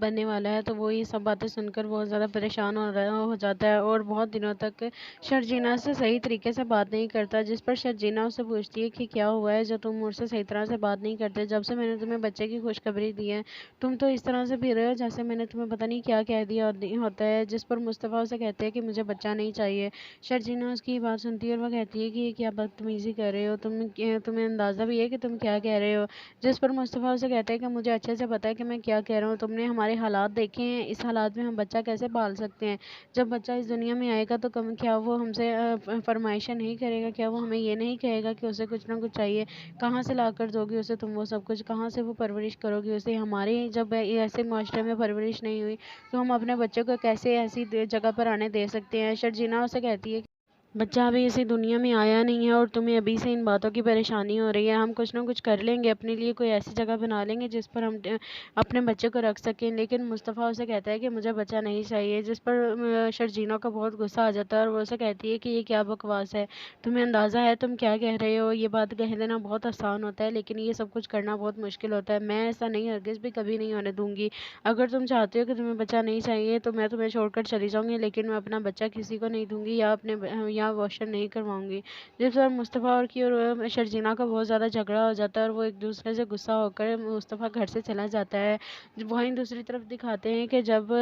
بننے والا ہے، تو وہ یہ سب باتیں سن کر بہت زیادہ پریشان ہو جاتا ہے اور بہت دنوں تک شرجینا سے صحیح طریقے سے بات نہیں کرتا، جس پر شرجینا اسے پوچھتی ہے کہ کیا ہوا ہے جو تم مجھ سے صحیح طرح سے بات نہیں کرتے؟ جب سے میں نے تمہیں بچے کی خوشخبری دی ہے تم تو اس طرح سے پھر رہے ہو جیسے میں نے تمہیں پتہ نہیں کیا کہہ دیا ہوتا ہے، جس پر مصطفیٰ اسے کہتے ہیں کہ مجھے بچہ نہیں چاہیے۔ شرجینا اس کی بات سنتی ہے اور وہ کہتی ہے کہ یہ کیا بدتمیزی کر رہے ہو تمہیں اندازہ بھی ہے کہ تم کیا کہہ رہے ہو؟ جس پر مصطفیٰ اسے کہتا ہے کہ مجھے اچھے سے پتا ہے کہ میں کیا کہہ رہا ہوں، تم نے ہمارے حالات دیکھے ہیں، اس حالات میں ہم بچہ کیسے پال سکتے ہیں؟ جب بچہ اس دنیا میں آئے گا تو کیا وہ ہم سے فرمائشیں نہیں کرے گا؟ کیا وہ ہمیں یہ نہیں کہے گا کہ اسے کچھ نہ کچھ چاہیے؟ کہاں سے لا کر دو گی اسے تم وہ سب کچھ؟ کہاں سے وہ پرورش کرو گی اسے؟ ہماری جب ایسے معاشرے میں پرورش نہیں ہوئی تو ہم اپنے بچے کو کیسے ایسی جگہ پر آنے دے سکتے ہیں؟ شرجینا اسے کہتی ہے بچہ ابھی اسی دنیا میں آیا نہیں ہے اور تمہیں ابھی سے ان باتوں کی پریشانی ہو رہی ہے۔ ہم کچھ نہ کچھ کر لیں گے، اپنے لیے کوئی ایسی جگہ بنا لیں گے جس پر ہم اپنے بچے کو رکھ سکیں، لیکن مصطفیٰ اسے کہتا ہے کہ مجھے بچہ نہیں چاہیے، جس پر شرجینا کا بہت غصہ آ جاتا ہے اور وہ اسے کہتی ہے کہ یہ کیا بکواس ہے، تمہیں اندازہ ہے تم کیا کہہ رہے ہو؟ یہ بات کہہ دینا بہت آسان ہوتا ہے لیکن یہ سب کچھ کرنا بہت مشکل ہوتا ہے، میں ایسا نہیں ہرگز بھی کبھی نہیں ہونے دوں گی۔ اگر تم چاہتے ہو کہ تمہیں بچہ نہیں چاہیے تو میں تمہیں چھوڑ کر چلی جاؤں گی، لیکن میں اپنا بچہ کسی کو نہیں دوں گی یا واشن نہیں کرواؤں گی۔ جس پر مصطفیٰ اور شرجینا کا بہت زیادہ جھگڑا ہو جاتا ہے اور وہ ایک دوسرے سے غصہ ہو کر مصطفیٰ گھر سے چلا جاتا ہے۔ وہیں دوسری طرف دکھاتے ہیں کہ جب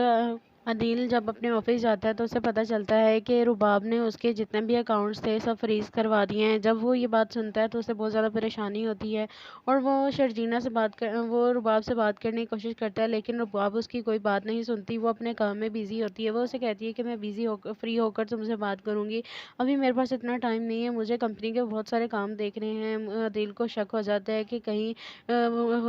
عدیل جب اپنے آفس جاتا ہے تو اسے پتہ چلتا ہے کہ رباب نے اس کے جتنے بھی اکاؤنٹس تھے سب فریز کروا دیے ہیں۔ جب وہ یہ بات سنتا ہے تو اسے بہت زیادہ پریشانی ہوتی ہے اور وہ رباب سے بات کرنے کی کوشش کرتا ہے، لیکن رباب اس کی کوئی بات نہیں سنتی، وہ اپنے کام میں بیزی ہوتی ہے۔ وہ اسے کہتی ہے کہ میں فری ہو کر تم سے بات کروں گی، ابھی میرے پاس اتنا ٹائم نہیں ہے، مجھے کمپنی کے بہت سارے کام دیکھنے ہیں۔ عدیل کو شک ہو جاتا ہے کہ کہیں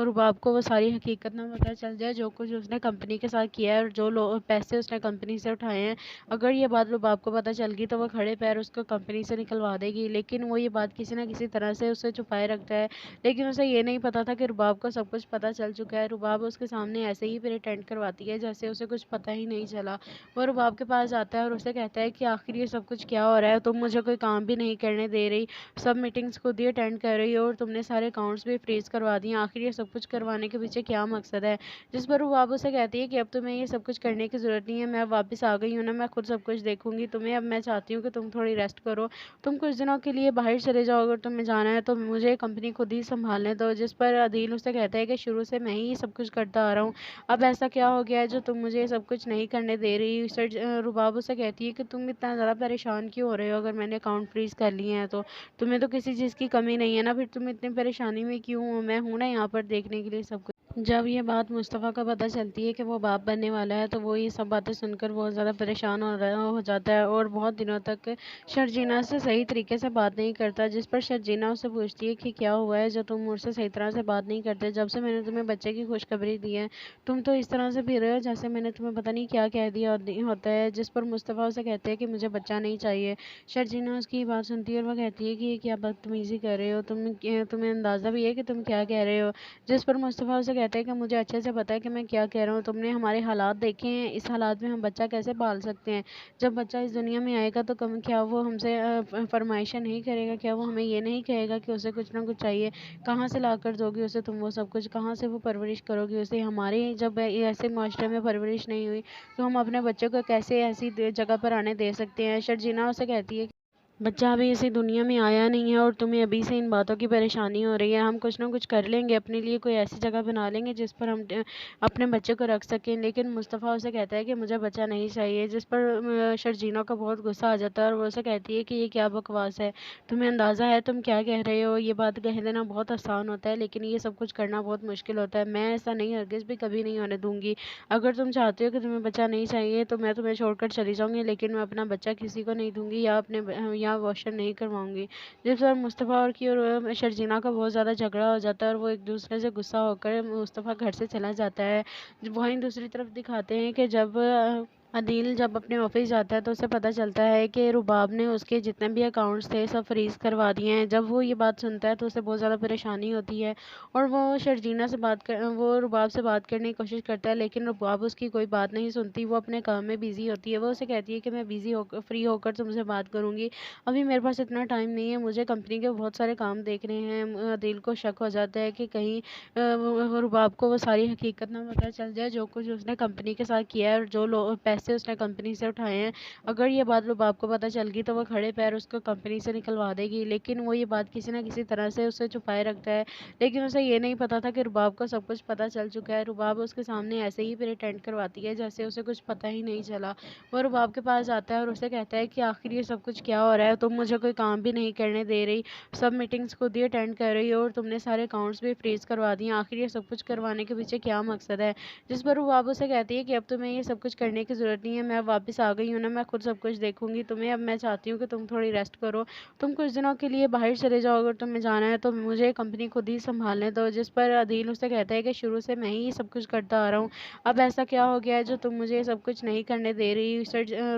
رباب کو وہ ساری حقیقت نہ پتہ چل جائے جو کچھ اس نے کمپنی کے ساتھ کیا ہے اور جو پیسے اس نے کمپنی سے اٹھائے ہیں، اگر یہ بات رباب کو پتہ چل گئی تو وہ کھڑے پیر اس کو کمپنی سے نکلوا دے گی، لیکن وہ یہ بات کسی نہ کسی طرح سے اسے چھپائے رکھتا ہے۔ لیکن اسے یہ نہیں پتا تھا کہ رباب کو سب کچھ پتہ چل چکا ہے۔ رباب اس کے سامنے ایسے ہی پریٹینڈ کرواتی ہے جیسے اسے کچھ پتہ ہی نہیں چلا۔ وہ رباب کے پاس جاتا ہے اور اسے کہتا ہے کہ آخر یہ سب کچھ کیا ہو رہا ہے؟ تم مجھے کوئی کام بھی نہیں کرنے دے رہی، سب میٹنگز خود ہی اٹینڈ کر رہی ہو اور تم نے سارے اکاؤنٹس بھی فریز کروا دیے، آخر یہ سب کچھ کروانے کے پیچھے کیا مقصد ہے؟ جس پر رباب اسے کہتی ہے کہ اب تمہیں یہ سب کچھ کرنے کی ضرورت نہیں ہے، میں واپس آ گئی ہوں نا، میں خود سب کچھ دیکھوں گی تمہیں، اب میں چاہتی ہوں کہ تم تھوڑی ریسٹ کرو، تم کچھ دنوں کے لیے باہر چلے جاؤ، اگر تمہیں جانا ہے تو مجھے کمپنی خود ہی سنبھالنے دو۔ جس پر عدیل اسے کہتا ہے کہ شروع سے میں ہی سب کچھ کرتا آ رہا ہوں، اب ایسا کیا ہو گیا ہے جو تم مجھے یہ سب کچھ نہیں کرنے دے رہی؟ رباب اسے کہتی ہے کہ تم اتنا زیادہ پریشان کیوں ہو رہے ہو؟ اگر میں نے اکاؤنٹ فریز کر لیے ہیں تو تمہیں تو کسی چیز کی کمی نہیں ہے نا، پھر تم اتنی پریشانی میں کیوں ہو؟ میں ہوں نا یہاں پر دیکھنے کے لیے سب کچھ۔ جب یہ بات مصطفیٰ کو پتہ چلتی ہے کہ وہ باپ بننے والا ہے تو وہ یہ سب باتیں سن کر بہت زیادہ پریشان ہو جاتا ہے اور بہت دنوں تک شرجینا سے صحیح طریقے سے بات نہیں کرتا، جس پر شرجینا اسے پوچھتی ہے کہ کیا ہوا ہے جو تم مجھ سے صحیح طرح سے بات نہیں کرتے؟ جب سے میں نے تمہیں بچے کی خوشخبری دی ہے تم تو اس طرح سے پھر رہے ہو جیسے میں نے تمہیں پتہ نہیں کیا کہہ دیا ہوتا ہے، جس پر مصطفیٰ اسے کہتے ہیں کہ مجھے بچہ نہیں چاہیے۔ شرجینا اس کی بات سنتی ہے اور وہ کہتی ہے کہ یہ کیا بدتمیزی کر رہے ہو تمہیں اندازہ بھی ہے کہ تم کیا کہہ رہے ہو؟ جس پر مصطفیٰ اسے کہتا ہے کہ مجھے اچھے سے پتا ہے کہ میں کیا کہہ رہا ہوں، تم نے ہمارے حالات دیکھے ہیں، اس حالات میں ہم بچہ کیسے پال سکتے ہیں؟ جب بچہ اس دنیا میں آئے گا تو کیا وہ ہم سے فرمائشیں نہیں کرے گا؟ کیا وہ ہمیں یہ نہیں کہے گا کہ اسے کچھ نہ کچھ چاہیے؟ کہاں سے لا کر دو گی اسے تم وہ سب کچھ؟ کہاں سے وہ پرورش کرو گی اسے؟ ہماری جب ایسے معاشرے میں پرورش نہیں ہوئی تو ہم اپنے بچے کو کیسے ایسی جگہ پر آنے دے سکتے ہیں؟ شرجینا اسے کہتی ہے بچہ ابھی اسی دنیا میں آیا نہیں ہے اور تمہیں ابھی سے ان باتوں کی پریشانی ہو رہی ہے، ہم کچھ نہ کچھ کر لیں گے، اپنے لیے کوئی ایسی جگہ بنا لیں گے جس پر ہم اپنے بچے کو رکھ سکیں، لیکن مصطفیٰ اسے کہتا ہے کہ مجھے بچہ نہیں چاہیے، جس پر شرجینا کا بہت غصہ آ جاتا ہے اور وہ اسے کہتی ہے کہ یہ کیا بکواس ہے، تمہیں اندازہ ہے تم کیا کہہ رہے ہو؟ یہ بات کہہ دینا بہت آسان ہوتا ہے لیکن یہ سب کچھ کرنا بہت مشکل ہوتا ہے، میں ایسا نہیں ہرگز بھی کبھی نہیں ہونے دوں گی۔ اگر تم چاہتے ہو کہ تمہیں بچہ نہیں چاہیے تو میں تمہیں چھوڑ کر چلی جاؤں گی، لیکن میں اپنا بچہ کسی کو نہیں دوں گی یا واشن نہیں کرواؤں گی۔ جس پر مصطفیٰ اور شرجینا کا بہت زیادہ جھگڑا ہو جاتا ہے اور وہ ایک دوسرے سے غصہ ہو کر مصطفیٰ گھر سے چلا جاتا ہے۔ وہیں دوسری طرف دکھاتے ہیں کہ جب عدیل جب اپنے آفس جاتا ہے تو اسے پتہ چلتا ہے کہ رباب نے اس کے جتنے بھی اکاؤنٹس تھے سب فریز کروا دیے ہیں۔ جب وہ یہ بات سنتا ہے تو اسے بہت زیادہ پریشانی ہوتی ہے اور وہ شرجینا سے وہ رباب سے بات کرنے کی کوشش کرتا ہے، لیکن رباب اس کی کوئی بات نہیں سنتی۔ وہ اپنے کام میں بیزی ہوتی ہے۔ وہ اسے کہتی ہے کہ میں فری ہو کر تم سے بات کروں گی، ابھی میرے پاس اتنا ٹائم نہیں ہے، مجھے کمپنی کے بہت سارے کام دیکھنے ہیں۔ عدیل کو شک ہو جاتا ہے کہ کہیں رباب کو وہ ساری حقیقت نہ پتہ چل جائے، جو کچھ اس نے کمپنی کے ساتھ کیا ہے اور جو پیسے اس نے کمپنی سے اٹھائے ہیں۔ اگر یہ بات رباب کو پتہ چل گئی تو وہ کھڑے پیر اس کو کمپنی سے نکلوا دے گی، لیکن وہ یہ بات کسی نہ کسی طرح سے اسے چھپائے رکھتا ہے۔ لیکن اسے یہ نہیں پتا تھا کہ رباب کو سب کچھ پتہ چل چکا ہے۔ رباب اس کے سامنے ایسے ہی پریٹینڈ کرواتی ہے جیسے اسے کچھ پتہ ہی نہیں چلا۔ وہ رباب کے پاس جاتا ہے اور اسے کہتا ہے کہ آخر یہ سب کچھ کیا ہو رہا ہے، تم مجھے کوئی کام بھی نہیں کرنے دے رہی، سب میٹنگز خود ہی اٹینڈ کر رہی ہو اور تم نے سارے اکاؤنٹس بھی فریز کروا دیے، آخر یہ سب کچھ کروانے کے پیچھے کیا مقصد ہے؟ جس پر رباب اسے کہتی ہے کہ اب تمہیں یہ سب کچھ کرنے کی ضرورت نہیں ہے، میں واپس آ گئی ہوں نا، میں خود سب کچھ دیکھوں گی تمہیں، اب میں چاہتی ہوں کہ تم تھوڑی ریسٹ کرو، تم کچھ دنوں کے لیے باہر چلے جاؤ، اگر تمہیں جانا ہے تو مجھے کمپنی خود ہی سنبھالنے دو۔ جس پر عدیل اسے کہتا ہے کہ شروع سے میں ہی یہ سب کچھ کرتا آ رہا ہوں، اب ایسا کیا ہو گیا ہے جو تم مجھے یہ سب کچھ نہیں کرنے دے رہی؟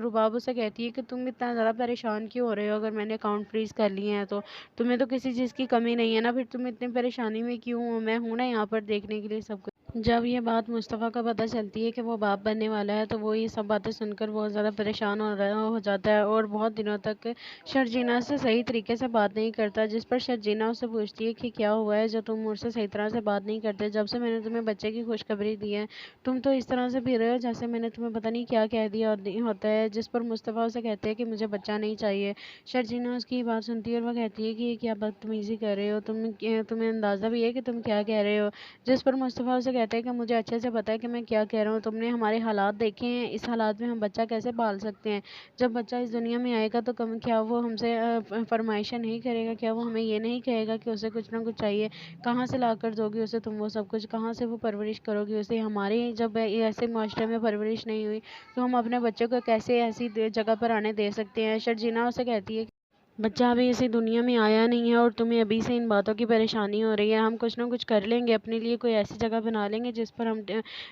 رباب اسے کہتی ہے کہ تم اتنا زیادہ پریشان کیوں ہو رہے ہو؟ اگر میں نے اکاؤنٹ فریز کر لیے ہیں تو تمہیں تو کسی چیز کی کمی نہیں ہے نا، پھر تم اتنی پریشانی میں کیوں ہو؟ میں ہوں نا یہاں پر دیکھنے کے لیے سب کچھ۔ جب یہ بات مصطفیٰ کو پتہ چلتی ہے کہ وہ باپ بننے والا ہے تو وہ یہ سب باتیں سن کر بہت زیادہ پریشان ہو جاتا ہے اور بہت دنوں تک شرجینا سے صحیح طریقے سے بات نہیں کرتا، جس پر شرجینا اسے پوچھتی ہے کہ کیا ہوا ہے جو تم مجھ سے صحیح طرح سے بات نہیں کرتے؟ جب سے میں نے تمہیں بچے کی خوشخبری دی ہے تم تو اس طرح سے پھر رہے ہو جیسے میں نے تمہیں پتہ نہیں کیا کہہ دیا ہوتا ہے۔ جس پر مصطفیٰ اسے کہتے ہیں کہ مجھے بچہ نہیں چاہیے۔ شرجینا اس کی بات سنتی ہے اور وہ کہتی ہے کہ یہ کیا بدتمیزی کر رہے ہو تمہیں اندازہ بھی ہے کہ تم کیا کہہ رہے ہو؟ جس پر مصطفیٰ اسے کہتے ہیں کہ مجھے اچھے سے پتا ہے کہ میں کیا کہہ رہا ہوں، تم نے ہمارے حالات دیکھے ہیں، اس حالات میں ہم بچہ کیسے پال سکتے ہیں؟ جب بچہ اس دنیا میں آئے گا تو کیا وہ ہم سے فرمائشیں نہیں کرے گا؟ کیا وہ ہمیں یہ نہیں کہے گا کہ اسے کچھ نہ کچھ چاہیے؟ کہاں سے لا کر دو گی اسے تم وہ سب کچھ؟ کہاں سے وہ پرورش کرو گی اسے؟ ہماری جب ایسے معاشرے میں پرورش نہیں ہوئی تو ہم اپنے بچے کو کیسے ایسی جگہ پر آنے دے سکتے ہیں؟ شرجینا اسے کہتی ہے بچہ ابھی اسی دنیا میں آیا نہیں ہے اور تمہیں ابھی سے ان باتوں کی پریشانی ہو رہی ہے، ہم کچھ نہ کچھ کر لیں گے، اپنے لیے کوئی ایسی جگہ بنا لیں گے جس پر ہم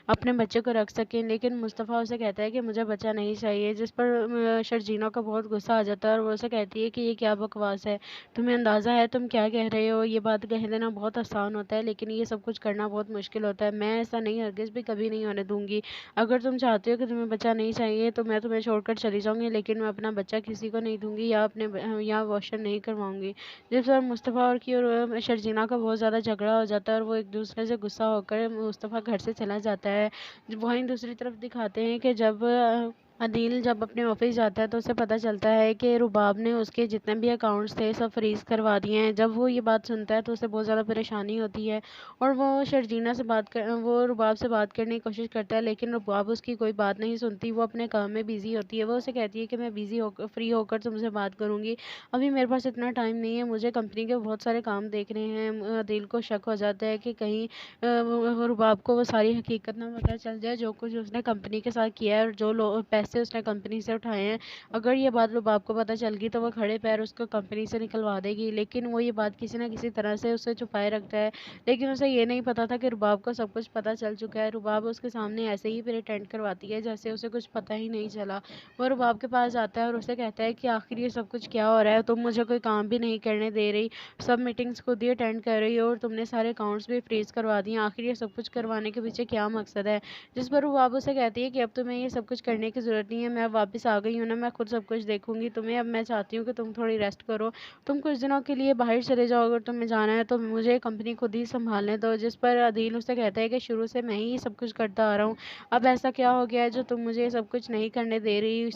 اپنے بچے کو رکھ سکیں۔ لیکن مصطفیٰ اسے کہتا ہے کہ مجھے بچہ نہیں چاہیے، جس پر شرجینا کو بہت غصہ آ جاتا ہے اور وہ اسے کہتی ہے کہ یہ کیا بکواس ہے، تمہیں اندازہ ہے تم کیا کہہ رہے ہو؟ یہ بات کہہ دینا بہت آسان ہوتا ہے لیکن یہ سب کچھ کرنا بہت مشکل ہوتا ہے، میں ایسا نہیں ہرگز بھی کبھی نہیں ہونے دوں گی، اگر تم چاہتے ہو کہ تمہیں بچہ نہیں چاہیے تو میں تمہیں چھوڑ کر چلی جاؤں گی، لیکن میں اپنا بچہ کسی کو نہیں دوں گی یا واشر نہیں کرواؤں گی۔ جس پر مصطفیٰ اور شرجینا کا بہت زیادہ جھگڑا ہو جاتا ہے اور وہ ایک دوسرے سے غصہ ہو کر مصطفیٰ گھر سے چلا جاتا ہے۔ وہیں دوسری طرف دکھاتے ہیں کہ جب عدیل جب اپنے آفس جاتا ہے تو اسے پتہ چلتا ہے کہ رباب نے اس کے جتنے بھی اکاؤنٹس تھے سب فریز کروا دیے ہیں۔ جب وہ یہ بات سنتا ہے تو اسے بہت زیادہ پریشانی ہوتی ہے اور وہ رباب سے بات کرنے کی کوشش کرتا ہے، لیکن رباب اس کی کوئی بات نہیں سنتی۔ وہ اپنے کام میں بیزی ہوتی ہے۔ وہ اسے کہتی ہے کہ میں فری ہو کر تم سے بات کروں گی، ابھی میرے پاس اتنا ٹائم نہیں ہے، مجھے کمپنی کے بہت سارے کام دیکھنے ہیں۔ عدیل کو شک ہو جاتا ہے کہ کہیں رباب کو وہ ساری حقیقت نہ پتہ چل جائے، جو کچھ اس نے کمپنی کے ساتھ کیا ہے اور جو پیسے اس نے کمپنی سے اٹھائے ہیں۔ اگر یہ بات رباب کو پتہ چل گئی تو وہ کھڑے پیر اس کو کمپنی سے نکلوا دے گی، لیکن وہ یہ بات کسی نہ کسی طرح سے اسے چھپائے رکھتا ہے۔ لیکن اسے یہ نہیں پتا تھا کہ رباب کو سب کچھ پتہ چل چکا ہے۔ رباب اس کے سامنے ایسے ہی پریٹینڈ کرواتی ہے جیسے اسے کچھ پتہ ہی نہیں چلا۔ وہ رباب کے پاس جاتا ہے اور اسے کہتا ہے کہ آخر یہ سب کچھ کیا ہو رہا ہے، تم مجھے کوئی کام بھی نہیں کرنے دے رہی، سب میٹنگز خود ہی اٹینڈ کر رہی ہو اور تم نے سارے اکاؤنٹس بھی فریز کروا دیے، آخر یہ سب کچھ کروانے کے پیچھے کیا مقصد ہے؟ جس پر رباب اسے کہتی ہے کہ اب تمہیں یہ سب کچھ کرنے کی ضرورت نہیں ہے، میں واپس آ گئی ہوں نا، میں خود سب کچھ دیکھوں گی تمہیں، اب میں چاہتی ہوں کہ تم تھوڑی ریسٹ کرو، تم کچھ دنوں کے لیے باہر چلے جاؤ، اگر تمہیں جانا ہے تو مجھے کمپنی خود ہی سنبھالنے دو۔ جس پر عدیل اسے کہتا ہے کہ شروع سے میں ہی یہ سب کچھ کرتا آ رہا ہوں، اب ایسا کیا ہو گیا ہے جو تم مجھے یہ سب کچھ نہیں کرنے دے رہی؟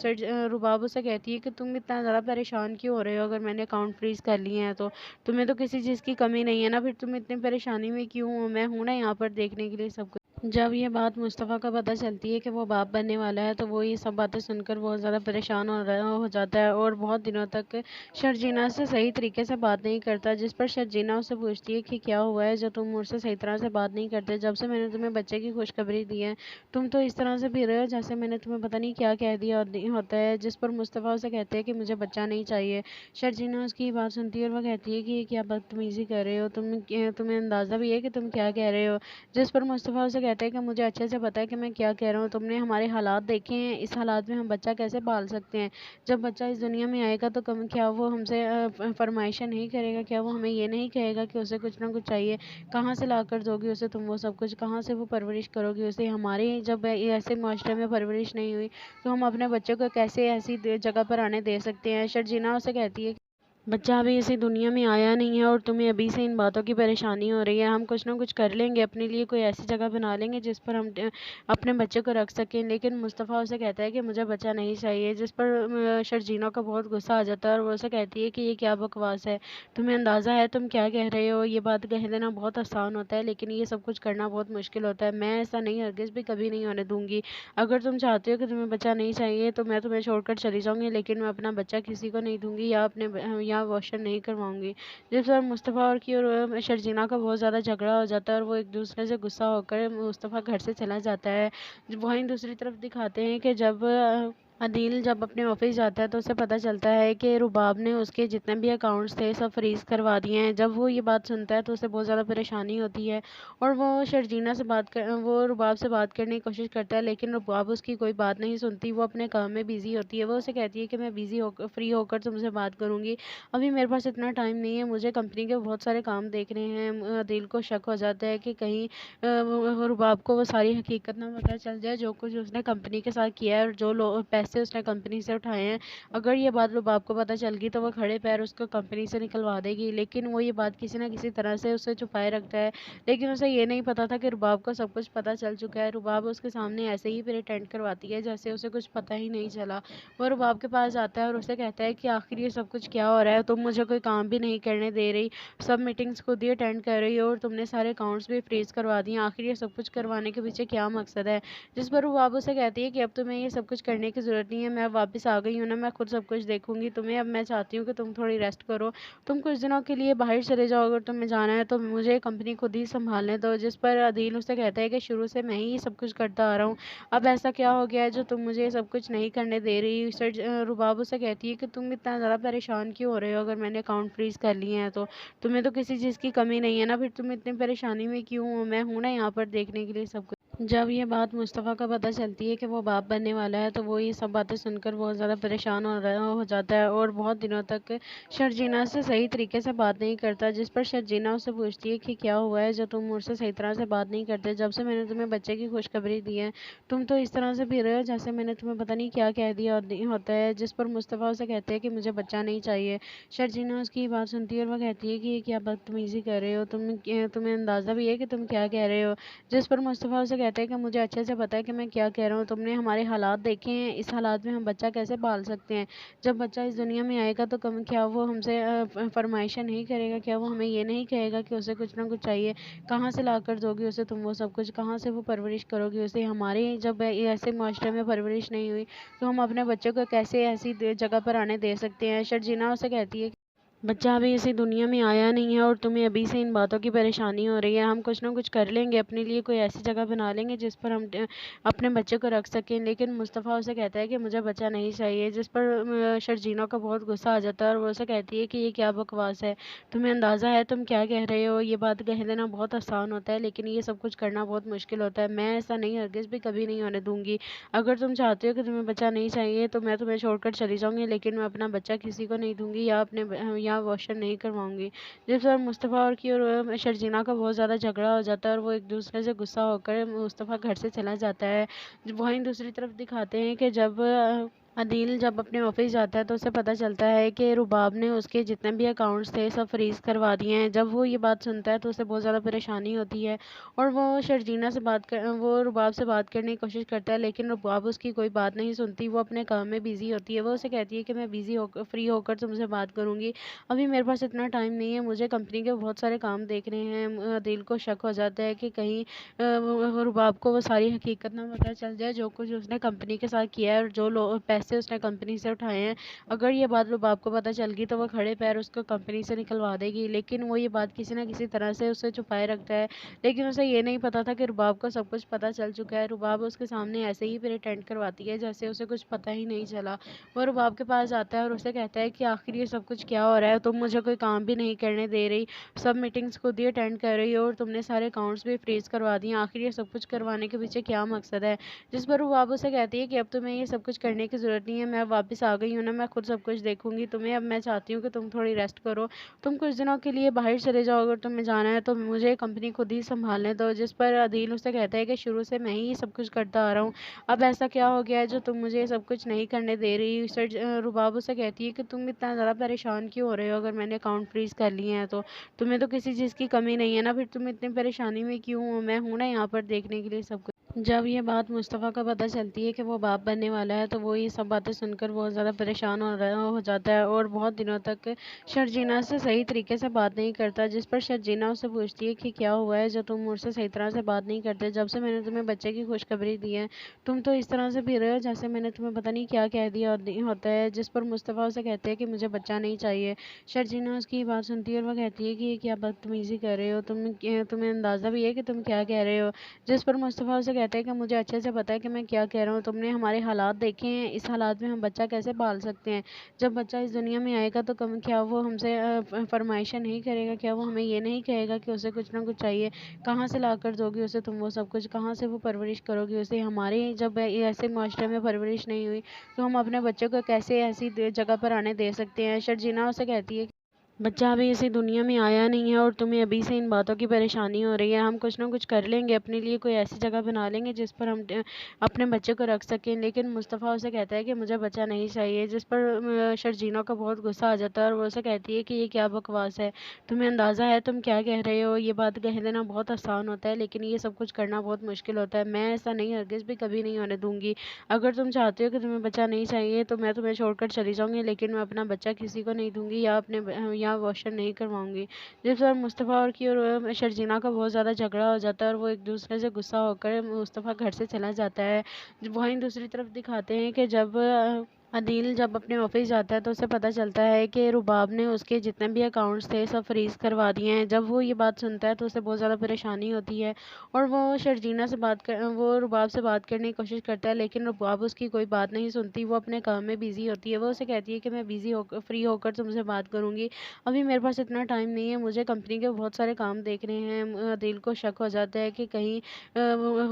رباب اسے کہتی ہے کہ تم اتنا زیادہ پریشان کیوں ہو رہے ہو؟ اگر میں نے اکاؤنٹ فریز کر لیے ہیں تو تمہیں تو کسی چیز کی کمی نہیں ہے نا، پھر تم اتنی پریشانی میں کیوں ہو؟ میں ہوں نا یہاں پر دیکھنے کے لیے سب کچھ۔ جب یہ بات مصطفیٰ کو پتہ چلتی ہے کہ وہ باپ بننے والا ہے تو وہ یہ سب باتیں سن کر بہت زیادہ پریشان ہو جاتا ہے اور بہت دنوں تک شرجینا سے صحیح طریقے سے بات نہیں کرتا، جس پر شرجینا اسے پوچھتی ہے کہ کیا ہوا ہے جو تم مجھ سے صحیح طرح سے بات نہیں کرتے؟ جب سے میں نے تمہیں بچے کی خوشخبری دی ہے تم تو اس طرح سے پھر رہے ہو جیسے میں نے تمہیں پتہ نہیں کیا کہہ دیا ہوتا ہے؟ جس پر مصطفیٰ اسے کہتے ہیں کہ مجھے بچہ نہیں چاہیے۔ شرجینا اس کی بات سنتی ہے اور وہ کہتی ہے کہ یہ کیا بدتمیزی کر رہے ہو تمہیں اندازہ بھی ہے کہ تم کیا کہہ رہے ہو؟ جس پر مصطفیٰ اسے کہتے کہتا ہے کہ مجھے اچھے سے پتا ہے کہ میں کیا کہہ رہا ہوں، تم نے ہمارے حالات دیکھے ہیں، اس حالات میں ہم بچہ کیسے پال سکتے ہیں؟ جب بچہ اس دنیا میں آئے گا تو کیا وہ ہم سے فرمائشیں نہیں کرے گا؟ کیا وہ ہمیں یہ نہیں کہے گا کہ اسے کچھ نہ کچھ چاہیے؟ کہاں سے لا کر دو گی اسے تم وہ سب کچھ؟ کہاں سے وہ پرورش کرو گی اسے؟ ہماری جب ایسے معاشرے میں پرورش نہیں ہوئی تو ہم اپنے بچے کو کیسے ایسی جگہ پر آنے دے سکتے ہیں؟ شرجینا اسے کہتی ہے بچہ ابھی اسی دنیا میں آیا نہیں ہے اور تمہیں ابھی سے ان باتوں کی پریشانی ہو رہی ہے۔ ہم کچھ نہ کچھ کر لیں گے، اپنے لیے کوئی ایسی جگہ بنا لیں گے جس پر ہم اپنے بچے کو رکھ سکیں، لیکن مصطفیٰ اسے کہتا ہے کہ مجھے بچہ نہیں چاہیے، جس پر شرجینا کا بہت غصہ آ جاتا ہے اور وہ اسے کہتی ہے کہ یہ کیا بکواس ہے، تمہیں اندازہ ہے تم کیا کہہ رہے ہو؟ یہ بات کہہ دینا بہت آسان ہوتا ہے لیکن یہ سب کچھ کرنا بہت مشکل ہوتا ہے، میں ایسا نہیں ہرگز بھی کبھی نہیں ہونے دوں گی۔ اگر تم چاہتے ہو کہ تمہیں بچہ نہیں چاہیے تو میں تمہیں چھوڑ کر چلی جاؤں گی، لیکن میں اپنا بچہ کسی کو نہیں دوں گی یا واشر نہیں کرواؤں گی۔ جس پر مصطفیٰ اور شرجینا کا بہت زیادہ جھگڑا ہو جاتا ہے اور وہ ایک دوسرے سے غصہ ہو کر مصطفیٰ گھر سے چلا جاتا ہے۔ وہیں دوسری طرف دکھاتے ہیں کہ جب عدیل جب اپنے آفس جاتا ہے تو اسے پتہ چلتا ہے کہ رباب نے اس کے جتنے بھی اکاؤنٹس تھے سب فریز کروا دیے ہیں۔ جب وہ یہ بات سنتا ہے تو اسے بہت زیادہ پریشانی ہوتی ہے اور وہ رباب سے بات کرنے کی کوشش کرتا ہے، لیکن رباب اس کی کوئی بات نہیں سنتی، وہ اپنے کام میں بیزی ہوتی ہے۔ وہ اسے کہتی ہے کہ میں فری ہو کر تم سے بات کروں گی، ابھی میرے پاس اتنا ٹائم نہیں ہے، مجھے کمپنی کے بہت سارے کام دیکھنے ہیں۔ عدیل کو شک ہو جاتا ہے کہ کہیں رباب کو وہ ساری حقیقت نہ پتہ چل جائے، جو کچھ اس نے کمپنی کے ساتھ کیا ہے اور جو پیسے اس نے کمپنی سے اٹھائے ہیں، اگر یہ بات رباب کو پتہ چل گئی تو وہ کھڑے پیر اس کو کمپنی سے نکلوا دے گی، لیکن وہ یہ بات کسی نہ کسی طرح سے اسے چھپائے رکھتا ہے۔ لیکن اسے یہ نہیں پتا تھا کہ رباب کو سب کچھ پتہ چل چکا ہے۔ رباب اس کے سامنے ایسے ہی پریٹینڈ کرواتی ہے جیسے اسے کچھ پتہ ہی نہیں چلا۔ وہ رباب کے پاس جاتا ہے اور اسے کہتا ہے کہ آخر یہ سب کچھ کیا ہو رہا ہے، تم مجھے کوئی کام بھی نہیں کرنے دے رہی، سب میٹنگز خود ہی اٹینڈ کر رہی ہو اور تم نے سارے اکاؤنٹس بھی فریز کروا دیے، آخر یہ سب کچھ کروانے کے پیچھے کیا مقصد ہے؟ جس پر رباب اسے کہتی ہے کہ اب تمہیں یہ سب کچھ کرنے کی ضرورت نہیں ہے، میں واپس آ گئی ہوں نا، میں خود سب کچھ دیکھوں گی تمہیں، اب میں چاہتی ہوں کہ تم تھوڑی ریسٹ کرو، تم کچھ دنوں کے لیے باہر چلے جاؤ، اگر تمہیں جانا ہے تو مجھے کمپنی خود ہی سنبھالنے دو۔ جس پر عدیل اسے کہتا ہے کہ شروع سے میں ہی یہ سب کچھ کرتا آ رہا ہوں، اب ایسا کیا ہو گیا ہے جو تم مجھے یہ سب کچھ نہیں کرنے دے رہی؟ رباب اسے کہتی ہے کہ تم اتنا زیادہ پریشان کیوں ہو رہے ہو؟ اگر میں نے اکاؤنٹ فریز کر لیے ہیں تو تمہیں تو کسی چیز کی کمی نہیں ہے نا، پھر تم اتنی پریشانی میں کیوں ہو؟ میں ہوں نا یہاں پر دیکھنے کے لیے سب کچھ۔ جب یہ بات مصطفیٰ کو پتہ چلتی ہے کہ وہ باپ بننے والا ہے تو وہ یہ سب باتیں سن کر بہت زیادہ پریشان ہو جاتا ہے اور بہت دنوں تک شرجینا سے صحیح طریقے سے بات نہیں کرتا، جس پر شرجینا اسے پوچھتی ہے کہ کیا ہوا ہے جو تم مجھ سے صحیح طرح سے بات نہیں کرتے؟ جب سے میں نے تمہیں بچے کی خوشخبری دی ہے تم تو اس طرح سے پھر رہے ہو جیسے میں نے تمہیں پتہ نہیں کیا کہہ دیا ہوتا ہے۔ جس پر مصطفیٰ اسے کہتے ہیں کہ مجھے بچہ نہیں چاہیے۔ شرجینا اس کی بات سنتی ہے اور وہ کہتی ہے کہ یہ کیا بدتمیزی کر رہے ہو تمہیں اندازہ بھی ہے کہ تم کیا کہہ رہے ہو؟ جس پر مصطفیٰ اسے کہتا ہے کہ مجھے اچھے سے پتا ہے کہ میں کیا کہہ رہا ہوں، تم نے ہمارے حالات دیکھے ہیں، اس حالات میں ہم بچہ کیسے پال سکتے ہیں؟ جب بچہ اس دنیا میں آئے گا تو کیا وہ ہم سے فرمائشیں نہیں کرے گا؟ کیا وہ ہمیں یہ نہیں کہے گا کہ اسے کچھ نہ کچھ چاہیے؟ کہاں سے لا کر دو گی اسے تم وہ سب کچھ؟ کہاں سے وہ پرورش کرو گی اسے؟ ہماری جب ایسے معاشرے میں پرورش نہیں ہوئی تو ہم اپنے بچے کو کیسے ایسی جگہ پر آنے دے سکتے ہیں؟ شرجینا اسے کہتی ہے بچہ ابھی اسی دنیا میں آیا نہیں ہے اور تمہیں ابھی سے ان باتوں کی پریشانی ہو رہی ہے، ہم کچھ نہ کچھ کر لیں گے، اپنے لیے کوئی ایسی جگہ بنا لیں گے جس پر ہم اپنے بچے کو رکھ سکیں، لیکن مصطفیٰ اسے کہتا ہے کہ مجھے بچہ نہیں چاہیے، جس پر شرجینا کا بہت غصہ آ جاتا ہے اور وہ اسے کہتی ہے کہ یہ کیا بکواس ہے، تمہیں اندازہ ہے تم کیا کہہ رہے ہو؟ یہ بات کہہ دینا بہت آسان ہوتا ہے لیکن یہ سب کچھ کرنا بہت مشکل ہوتا ہے، میں ایسا نہیں ہرگز بھی کبھی نہیں ہونے دوں گی۔ اگر تم چاہتے ہو کہ تمہیں بچہ نہیں چاہیے تو میں تمہیں چھوڑ کر چلی جاؤں گی، لیکن میں اپنا بچہ کسی کو نہیں دوں گی یا واشر نہیں کرواؤں گی۔ جس پر مصطفیٰ اور شرجینا کا بہت زیادہ جھگڑا ہو جاتا ہے اور وہ ایک دوسرے سے غصہ ہو کر مصطفیٰ گھر سے چلا جاتا ہے۔ وہیں دوسری طرف دکھاتے ہیں کہ جب عدیل جب اپنے آفس جاتا ہے تو اسے پتہ چلتا ہے کہ رباب نے اس کے جتنے بھی اکاؤنٹس تھے سب فریز کروا دیے ہیں۔ جب وہ یہ بات سنتا ہے تو اسے بہت زیادہ پریشانی ہوتی ہے اور وہ رباب سے بات کرنے کی کوشش کرتا ہے، لیکن رباب اس کی کوئی بات نہیں سنتی، وہ اپنے کام میں بیزی ہوتی ہے۔ وہ اسے کہتی ہے کہ میں فری ہو کر تم سے بات کروں گی، ابھی میرے پاس اتنا ٹائم نہیں ہے، مجھے کمپنی کے بہت سارے کام دیکھنے ہیں۔ عدیل کو شک ہو جاتا ہے کہ کہیں رباب کو وہ ساری حقیقت نہ پتہ چل جائے، جو کچھ اس نے کمپنی کے ساتھ کیا ہے اور جو پیسے पैसे उसने कंपनी से उठाए हैं, अगर ये बात रुबाब को पता चल गई तो वो खड़े पैर उसको कंपनी से निकलवा देगी। लेकिन वो ये बात किसी ना किसी तरह से उसे छुपाए रखता है। लेकिन उसे ये नहीं पता था कि रुबाब को सब कुछ पता चल चुका है। रुबाब उसके सामने ऐसे ही प्रिटेंड करवाती है जैसे उसे कुछ पता ही नहीं चला। वो रुबाब के पास आता है और उसे कहता है कि आखिर ये सब कुछ क्या हो रहा है, तुम मुझे कोई काम भी नहीं करने दे रही, सब मीटिंग्स खुद ही अटेंड कर रही हो और तुमने सारे अकाउंट्स भी फ्रीज करवा दिए, आखिर ये सब कुछ करवाने के पीछे क्या मकसद है। जिस पर रुबाब उसे कहती है कि अब तुम्हें ये सब कुछ करने की ज़रूरत नहीं है, मैं वापस आ गई हूँ ना, मैं खुद सब कुछ देखूंगी तुम्हें, अब मैं चाहती हूँ कि तुम थोड़ी रेस्ट करो, तुम कुछ दिनों के लिए बाहर चले जाओ, अगर तुम्हें जाना है तो मुझे कंपनी खुद ही संभालने दो। जिस पर अदील उसे कहता है कि शुरू से मैं ही सब कुछ करता आ रहा हूँ, अब ऐसा क्या हो गया है जो तुम मुझे सब कुछ नहीं करने दे रही। रुबाब उसे कहती है कि तुम इतना ज़्यादा परेशान क्यों हो रहे हो, अगर मैंने अकाउंट फ्रीज कर लिए हैं तो तुम्हें तो किसी चीज़ की कमी नहीं है ना, फिर तुम इतनी परेशानी में क्यों हो, मैं हूं ना यहाँ पर देखने के लिए सब कुछ। जब ये बात मुस्तफ़ा को पता चलती है कि वो बाप बनने वाला है तो वो ये सब बातें सुनकर बहुत ज़्यादा परेशान हो जाता है और बहुत दिनों तक शर्जीना से सही तरीके से बात नहीं करता। जिस पर शर्जीना उससे पूछती है कि क्या हुआ है जो तुम मुझसे सही तरह से बात नहीं करते, जब से मैंने तुम्हें बच्चे की खुशखबरी दी है तुम तो इस तरह से फिर रहे हो जैसे मैंने तुम्हें पता नहीं क्या कह दिया होता है। जिस पर मुस्तफ़ा उसे कहते हैं कि मुझे बच्चा नहीं चाहिए। शर्जीना उसकी बात सुनती है और वह कहती है कि ये क्या बदतमीज़ी कर रहे हो तुम्हें अंदाज़ा भी है कि तुम क्या कह रहे हो। जिस पर मुस्तफ़ा उसे कहता है कि मुझे अच्छे से पता है कि मैं क्या कह रहा हूँ, तुमने हमारे हालात देखे हैं, इस हालात में हम बच्चा कैसे पाल सकते हैं। जब बच्चा इस दुनिया में आएगा तो कम क्या वो हमसे फरमाइशें नहीं करेगा, क्या वो हमें ये नहीं कहेगा कि उसे कुछ ना कुछ चाहिए, कहाँ से ला कर दोगी उसे तुम वो सब कुछ, कहाँ से वो परवरिश करोगी उसे। हमारे जब ऐसे माशरे में परवरिश नहीं हुई तो हम अपने बच्चों को कैसे ऐसी जगह पर आने दे सकते हैं। शर्जीना उसे कहती है बच्चा अभी इसी दुनिया में आया नहीं है और तुम्हें अभी से इन बातों की परेशानी हो रही है, हम कुछ ना कुछ कर लेंगे, अपने लिए कोई ऐसी जगह बना लेंगे जिस पर हम अपने बच्चे को रख सकें। लेकिन मुस्तफ़ा उसे कहता है कि मुझे बच्चा नहीं चाहिए। जिस पर शर्जीना का बहुत गुस्सा आ जाता है और वो उसे कहती है कि ये क्या बकवास है, तुम्हें अंदाज़ा है तुम क्या कह रहे हो। ये बात कह देना बहुत आसान होता है लेकिन ये सब कुछ करना बहुत मुश्किल होता है, मैं ऐसा नहीं हरगिज़ भी कभी नहीं होने दूंगी। अगर तुम चाहते हो कि तुम्हें बच्चा नहीं चाहिए तो मैं तुम्हें छोड़कर चली जाऊंगी, लेकिन मैं अपना बच्चा किसी को नहीं दूंगी या वॉशर नहीं करवाऊंगी। जिस पर मुस्तफ़ा और शर्जीना का बहुत ज़्यादा झगड़ा हो जाता है और वो एक दूसरे से गुस्सा होकर मुस्तफ़ा घर से चला जाता है। वहीं दूसरी तरफ दिखाते हैं कि जब अदील जब अपने ऑफिस जाता है तो उसे पता चलता है कि रुबाब ने उसके जितने भी अकाउंट्स थे सब फ्रीज करवा दिए हैं। जब वो ये बात सुनता है तो उसे बहुत ज़्यादा परेशानी होती है और वो रुबाब से बात करने की कोशिश करता है, लेकिन रुबाब उसकी कोई बात नहीं सुनती, वो अपने काम में बिजी होती है। वो उसे कहती है कि मैं बिजी होकर फ्री होकर तुमसे बात करूंगी, अभी मेरे पास इतना टाइम नहीं है, मुझे कंपनी के बहुत सारे काम देखने हैं। अदील को शक हो जाता है कि कहीं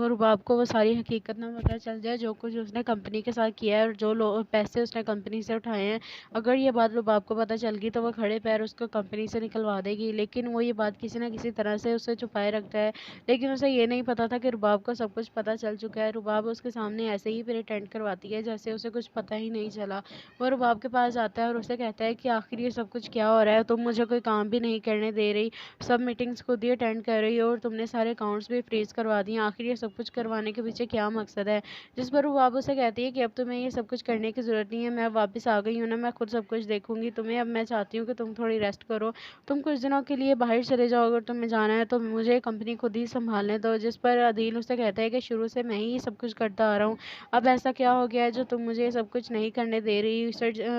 रुबाब को वो सारी हकीकत ना पता चल जाए, जो कुछ उसने कंपनी के साथ किया है और जो पैसे उसने कंपनी से उठाए हैं, अगर ये बात रुबाब को पता चल गई तो वो खड़े पैर उसको कंपनी से निकलवा देगी। लेकिन वो ये बात किसी ना किसी तरह से उसे छुपाए रखता है। लेकिन उसे ये नहीं पता था कि रुबाब को सब कुछ पता चल चुका है। रुबाब उसके सामने ऐसे ही प्रिटेंड करवाती है जैसे उसे कुछ पता ही नहीं चला। वो रुबाब के पास आता है और उसे कहता है कि आखिर ये सब कुछ क्या हो रहा है, तुम मुझे कोई काम भी नहीं करने दे रही, सब मीटिंग्स खुद ही अटेंड कर रही हो और तुमने सारे अकाउंट्स भी फ्रीज करवा दिए, आखिर ये सब कुछ करवाने के पीछे क्या मकसद है। जिस पर रुबाब उसे कहती है कि अब तुम्हें ये सब कुछ करने की ज़रूरत नहीं है, मैं वापस आ गई हूँ ना, मैं खुद सब कुछ देखूंगी तुम्हें, अब मैं चाहती हूँ कि तुम थोड़ी रेस्ट करो, तुम कुछ दिनों के लिए बाहर चले जाओ, अगर तुम्हें जाना है तो मुझे कंपनी खुद ही संभालने दो। जिस पर अदील उसे कहता है कि शुरू से मैं ही सब कुछ करता आ रहा हूँ, अब ऐसा क्या हो गया है जो तुम मुझे सब कुछ नहीं करने दे रही।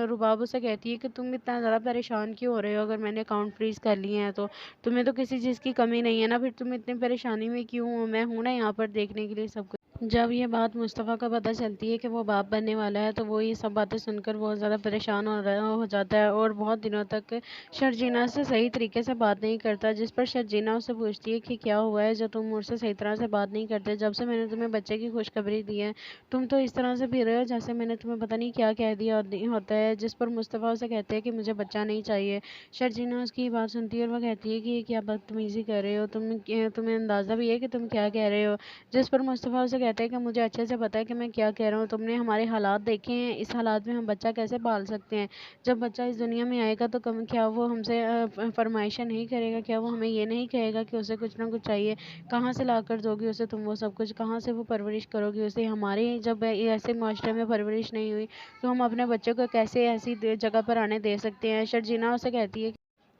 रुबाब उसे कहती है कि तुम इतना ज़्यादा परेशान क्यों हो रहे हो, अगर मैंने अकाउंट फ्रीज कर लिए हैं तो तुम्हें तो किसी चीज़ की कमी नहीं है ना, फिर तुम इतनी परेशानी में क्यों हो, मैं हूं ना यहाँ पर देखने के लिए सब कुछ। जब ये बात मुस्तफ़ा को पता चलती है कि वो बाप बनने वाला है तो वो ये सब बातें सुनकर बहुत ज़्यादा परेशान हो जाता है और बहुत दिनों तक शर्जीना से सही तरीके से बात नहीं करता। जिस पर शर्जीना उससे पूछती है कि क्या हुआ है जो तुम मुझसे सही तरह से बात नहीं करते, जब से मैंने तुम्हें बच्चे की खुशखबरी दी है तुम तो इस तरह से फिर रहे हो जैसे मैंने तुम्हें पता नहीं क्या कह दिया होता है। जिस पर मुस्तफ़ा उसे कहते हैं कि मुझे बच्चा नहीं चाहिए। शर्जीना उसकी बात सुनती है और वह कहती है कि ये क्या बदतमीज़ी कर रहे हो तुम्हें अंदाज़ा भी है कि तुम क्या कह रहे हो। जिस पर मुस्तफ़ा उसे कहता है कि मुझे अच्छे से पता है कि मैं क्या कह रहा हूँ, तुमने हमारे हालात देखे हैं, इस हालात में हम बच्चा कैसे पाल सकते हैं। जब बच्चा इस दुनिया में आएगा तो कम क्या वो हमसे फरमाइशें नहीं करेगा, क्या वो हमें ये नहीं कहेगा कि उसे कुछ ना कुछ चाहिए, कहाँ से ला कर दोगी उसे तुम वो सब कुछ, कहाँ से वो परवरिश करोगी उसे। हमारे जब ऐसे माशरे में परवरिश नहीं हुई तो हम अपने बच्चों को कैसे ऐसी जगह पर आने दे सकते हैं। शर्जीना उसे कहती है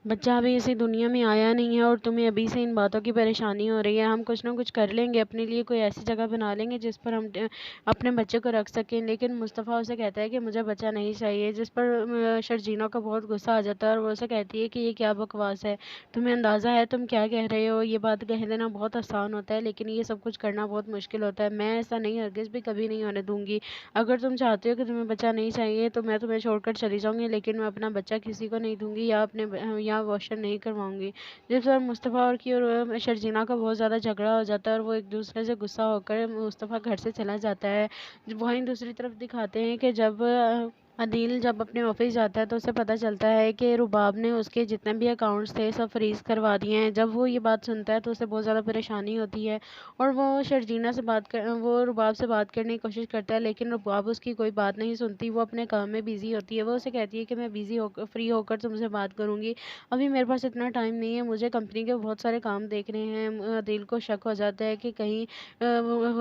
बच्चा अभी इसी दुनिया में आया नहीं है और तुम्हें अभी से इन बातों की परेशानी हो रही है। हम कुछ ना कुछ कर लेंगे, अपने लिए कोई ऐसी जगह बना लेंगे जिस पर हम अपने बच्चे को रख सकें। लेकिन मुस्तफ़ा उसे कहता है कि मुझे बच्चा नहीं चाहिए, जिस पर शर्जीना को बहुत गुस्सा आ जाता है और वो उसे कहती है कि ये क्या बकवास है, तुम्हें अंदाज़ा है तुम क्या कह रहे हो। ये बात कह देना बहुत आसान होता है, लेकिन ये सब कुछ करना बहुत मुश्किल होता है। मैं ऐसा नहीं, हरगिज़ भी कभी नहीं होने दूंगी। अगर तुम चाहते हो कि तुम्हें बच्चा नहीं चाहिए तो मैं तुम्हें छोड़कर चली जाऊंगी, लेकिन मैं अपना बच्चा किसी को नहीं दूंगी या या अबॉर्शन नहीं करवाऊंगी। जिस पर मुस्तफ़ा और की और शर्जीना का बहुत ज़्यादा झगड़ा हो जाता है और वो एक दूसरे से गुस्सा होकर मुस्तफ़ा घर से चला जाता है। वहीं दूसरी तरफ दिखाते हैं कि जब अदील जब अपने ऑफिस जाता है तो उसे पता चलता है कि रुबाब ने उसके जितने भी अकाउंट्स थे सब फ्रीज करवा दिए हैं। जब वो ये बात सुनता है तो उसे बहुत ज़्यादा परेशानी होती है और वो रुबाब से बात करने की कोशिश करता है, लेकिन रुबाब उसकी कोई बात नहीं सुनती। वो अपने काम में बिजी होती है। वो उसे कहती है कि मैं बिजी होकर फ्री होकर तुमसे बात करूंगी, अभी मेरे पास इतना टाइम नहीं है, मुझे कंपनी के बहुत सारे काम देखने हैं। अदील को शक हो जाता है कि कहीं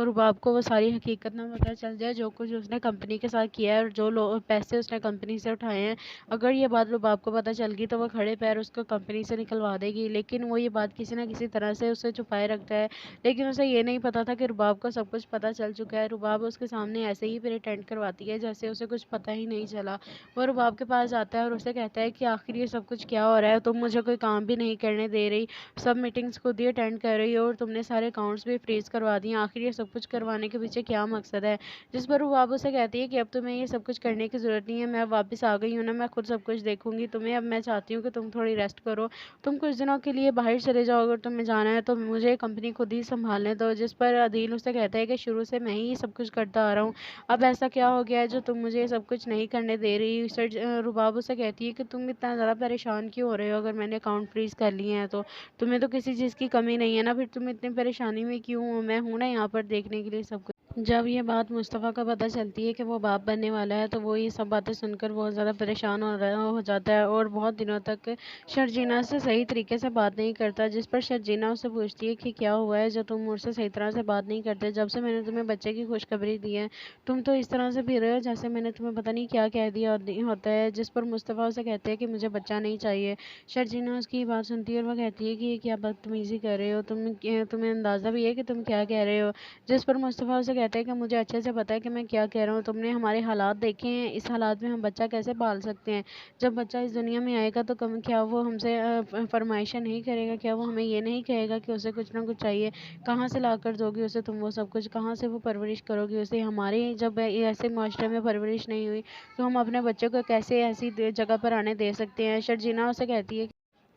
रुबाब को वो सारी हकीकत ना पता चल जाए, जो कुछ उसने कंपनी के साथ किया है और जो पैसे उसने कंपनी से उठाए हैं। अगर ये बात रुबाब को पता चल गई तो वो खड़े पैर उसको कंपनी से निकलवा देगी, लेकिन वो ये बात किसी ना किसी तरह से उसे छुपाए रखता है। लेकिन उसे ये नहीं पता था कि रुबाब को सब कुछ पता चल चुका है। रुबाब उसके सामने ऐसे ही प्रिटेंड करवाती है जैसे उसे कुछ पता ही नहीं चला। वो रुबाब के पास आता है और उसे कहता है कि आखिर ये सब कुछ क्या हो रहा है, तुम मुझे कोई काम भी नहीं करने दे रही, सब मीटिंग्स खुद ही अटेंड कर रही हो और तुमने सारे अकाउंट्स भी फ्रीज करवा दिए, आखिर ये सब कुछ करवाने के पीछे क्या मकसद है। जिस पर वो बाबू से कहती है कि अब तुम्हें ये सब कुछ करने की ज़रूरत नहीं है, मैं वापस आ गई हूँ ना, मैं खुद सब कुछ देखूंगी तुम्हें। अब मैं चाहती हूँ कि तुम थोड़ी रेस्ट करो, तुम कुछ दिनों के लिए बाहर चले जाओ, अगर तुम्हें जाना है तो मुझे कंपनी खुद ही संभालने दो। जिस पर अदील उसे कहता है कि शुरू से मैं ही सब कुछ करता आ रहा हूँ, अब ऐसा क्या हो गया है जो तुम मुझे ये सब कुछ नहीं करने दे रही। रुबाब उसे कहती है कि तुम इतना ज़्यादा परेशान क्यों हो रहे हो, अगर मैंने अकाउंट फ्रीज कर लिए हैं तो तुम्हें तो किसी चीज़ की कमी नहीं है ना, फिर तुम इतनी परेशानी में क्यों हो, मैं हूं ना यहाँ पर देखने के लिए सब कुछ। जब ये बात मुस्तफ़ा को पता चलती है कि वो बाप बनने वाला है तो वो ये सब बातें सुनकर बहुत ज़्यादा परेशान हो जाता है और बहुत दिनों तक शर्जीना से सही तरीके से बात नहीं करता। जिस पर शर्जीना उससे पूछती है कि क्या हुआ है जो तुम मुझसे सही तरह से बात नहीं करते, जब से मैंने तुम्हें बच्चे की खुशखबरी दी है तुम तो इस तरह से फिर रहे हो जैसे मैंने तुम्हें पता नहीं क्या कह दिया होता है। जिस पर मुस्तफ़ा उसे कहते हैं कि मुझे बच्चा नहीं चाहिए। शर्जीना उसकी बात सुनती है और वह कहती है कि ये क्या बदतमीज़ी कर रहे हो तुम्हें अंदाज़ा भी है कि तुम क्या कह रहे हो। जिस पर मुस्तफ़ा उसे कहता है कि मुझे अच्छे से पता है कि मैं क्या कह रहा हूँ, तुमने हमारे हालात देखे हैं, इस हालात में हम बच्चा कैसे पाल सकते हैं। जब बच्चा इस दुनिया में आएगा तो क्या वो हमसे फरमाइशें नहीं करेगा, क्या वो हमें ये नहीं कहेगा कि उसे कुछ ना कुछ चाहिए। कहाँ से ला कर दोगी उसे तुम वो सब कुछ, कहाँ से वो परवरिश करोगी उसे। हमारे जब ऐसे माशरे में परवरिश नहीं हुई तो हम अपने बच्चों को कैसे ऐसी जगह पर आने दे सकते हैं। शर्जीना उसे कहती है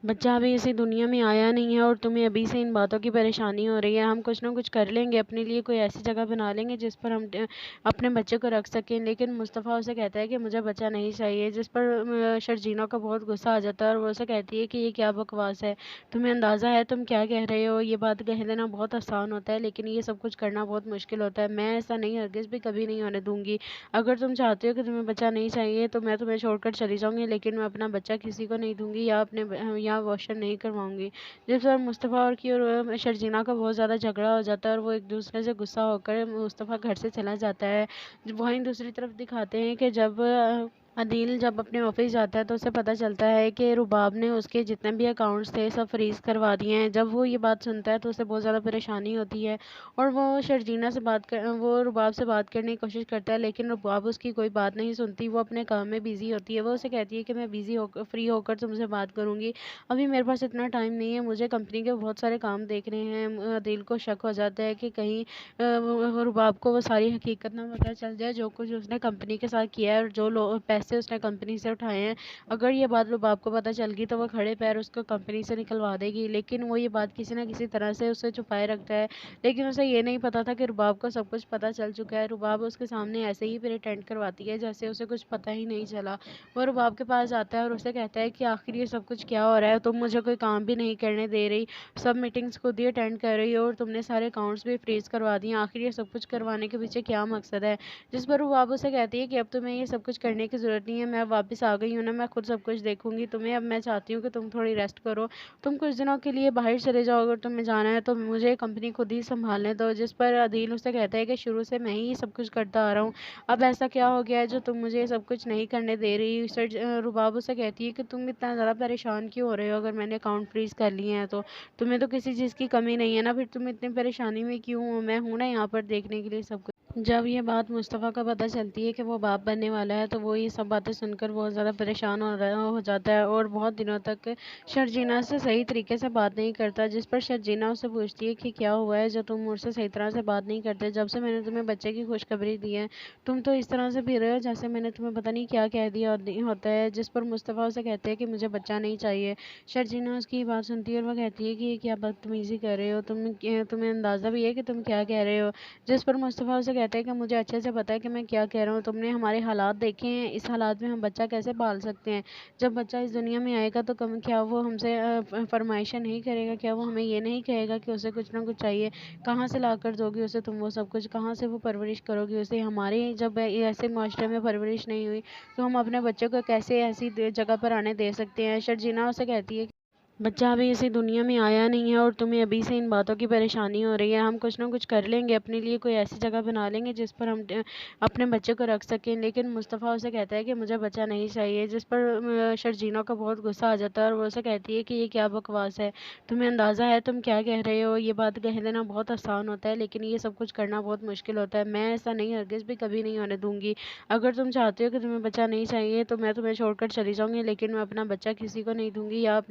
बच्चा अभी इसी दुनिया में आया नहीं है और तुम्हें अभी से इन बातों की परेशानी हो रही है। हम कुछ ना कुछ कर लेंगे, अपने लिए कोई ऐसी जगह बना लेंगे जिस पर हम अपने बच्चे को रख सकें। लेकिन मुस्तफ़ा उसे कहता है कि मुझे बच्चा नहीं चाहिए, जिस पर शर्जीना का बहुत गुस्सा आ जाता है और वो उसे कहती है कि ये क्या बकवास है, तुम्हें अंदाज़ा है तुम क्या कह रहे हो। ये बात कह देना बहुत आसान होता है, लेकिन ये सब कुछ करना बहुत मुश्किल होता है। मैं ऐसा नहीं, हरगिज़ भी कभी नहीं होने दूंगी। अगर तुम चाहते हो कि तुम्हें बच्चा नहीं चाहिए तो मैं तुम्हें छोड़कर चली जाऊंगी, लेकिन मैं अपना बच्चा किसी को नहीं दूंगी या अबॉर्शन नहीं करवाऊंगी। जिस पर मुस्तफ़ा और शर्जीना का बहुत ज़्यादा झगड़ा हो जाता है और वो एक दूसरे से गुस्सा होकर मुस्तफ़ा घर से चला जाता है। वहीं दूसरी तरफ दिखाते हैं कि जब अदील जब अपने ऑफिस जाता है तो उसे पता चलता है कि रुबाब ने उसके जितने भी अकाउंट्स थे सब फ्रीज करवा दिए हैं। जब वो ये बात सुनता है तो उसे बहुत ज़्यादा परेशानी होती है और वो रुबाब से बात करने की कोशिश करता है, लेकिन रुबाब उसकी कोई बात नहीं सुनती। वो अपने काम में बिजी होती है। वो उसे कहती है कि मैं फ्री होकर तुमसे बात करूंगी, अभी मेरे पास इतना टाइम नहीं है, मुझे कंपनी के बहुत सारे काम देखने हैं। अदील को शक हो जाता है कि कहीं रुबाब को वो सारी हकीकत ना पता चल जाए, जो कुछ उसने कंपनी के साथ किया है और जो पैसे उसने कंपनी से उठाए हैं। अगर ये बात रुबाब को पता चल गई तो वो खड़े पैर उसको कंपनी से निकलवा देगी, लेकिन वो ये बात किसी ना किसी तरह से उसे छुपाए रखता है। लेकिन उसे ये नहीं पता था कि रुबाब को सब कुछ पता चल चुका है। रुबाब उसके सामने ऐसे ही प्रिटेंड करवाती है जैसे उसे कुछ पता ही नहीं चला। वो रुबाब के पास आता है और उसे कहता है कि आखिर ये सब कुछ क्या हो रहा है, तुम मुझे कोई काम भी नहीं करने दे रही, सब मीटिंग्स खुद ही अटेंड कर रही हो और तुमने सारे अकाउंट्स भी फ्रीज करवा दिए, आखिर ये सब कुछ करवाने के पीछे क्या मकसद है। जिस पर रुबाब उसे कहती है कि अब तुम्हें ये सब कुछ करने की ज़रूरत ज़रूरत नहीं है, मैं वापस आ गई हूँ ना, मैं खुद सब कुछ देखूँगी तुम्हें। अब मैं चाहती हूँ कि तुम थोड़ी रेस्ट करो, तुम कुछ दिनों के लिए बाहर चले जाओ, अगर तुम्हें जाना है तो मुझे कंपनी खुद ही सँभालने दो। जिस पर अदील उससे कहता है कि शुरू से मैं ही सब कुछ करता आ रहा हूँ, अब ऐसा क्या हो गया है जो तुम मुझे सब कुछ नहीं करने दे रही। रुबाब उससे कहती है कि तुम इतना ज़्यादा परेशान क्यों हो रहे हो, अगर मैंने अकाउंट फ्रीज़ कर लिए हैं तो तुम्हें तो किसी चीज़ की कमी नहीं है ना, फिर तुम इतनी परेशानी में क्यों हो? मैं हूँ ना यहाँ पर देखने के लिए सब कुछ। जब ये बात मुस्तफ़ा को पता चलती है कि वो बाप बनने वाला है तो वो ये सब बातें सुनकर बहुत ज़्यादा परेशान हो जाता है और बहुत दिनों तक शर्जीना से सही तरीके से बात नहीं करता। जिस पर शर्जीना उससे पूछती है कि क्या हुआ है जो तुम मुझसे सही तरह से बात नहीं करते, जब से मैंने तुम्हें बच्चे की खुशखबरी दी है तुम तो इस तरह से फिर रहे हो जैसे मैंने तुम्हें पता नहीं क्या कह दिया होता है। जिस पर मुस्तफ़ा उसे कहते हैं कि मुझे बच्चा नहीं चाहिए। शर्जीना उसकी बात सुनती है और वह कहती है कि ये क्या बदतमीज़ी कर रहे हो तुम्हें अंदाज़ा भी है कि तुम क्या कह रहे हो। जिस पर मुस्तफ़ा उसे कहता है कि मुझे अच्छे से पता है कि मैं क्या कह रहा हूँ, तुमने हमारे हालात देखे हैं, इस हालात में हम बच्चा कैसे पाल सकते हैं। जब बच्चा इस दुनिया में आएगा तो कम क्या वो हमसे फरमाइशें नहीं करेगा, क्या वो हमें ये नहीं कहेगा कि उसे कुछ ना कुछ चाहिए। कहाँ से ला कर दोगी उसे तुम वो सब कुछ, कहाँ से वो परवरिश करोगी उसे। हमारे जब ऐसे माशरे में परवरिश नहीं हुई तो हम अपने बच्चों को कैसे ऐसी जगह पर आने दे सकते हैं। शर्जीना उसे कहती है बच्चा अभी इसी दुनिया में आया नहीं है और तुम्हें अभी से इन बातों की परेशानी हो रही है। हम कुछ ना कुछ कर लेंगे, अपने लिए कोई ऐसी जगह बना लेंगे जिस पर हम अपने बच्चे को रख सकें। लेकिन मुस्तफ़ा उसे कहता है कि मुझे बच्चा नहीं चाहिए। जिस पर शर्जीना का बहुत गुस्सा आ जाता है और वो उसे कहती है कि ये क्या बकवास है, तुम्हें अंदाज़ा है तुम क्या कह रहे हो। ये बात कह देना बहुत आसान होता है लेकिन ये सब कुछ करना बहुत मुश्किल होता है। मैं ऐसा नहीं हरगिज़ भी कभी नहीं होने दूंगी। अगर तुम चाहते हो कि तुम्हें बच्चा नहीं चाहिए तो मैं तुम्हें छोड़कर चली जाऊंगी, लेकिन मैं अपना बच्चा किसी को नहीं दूंगी या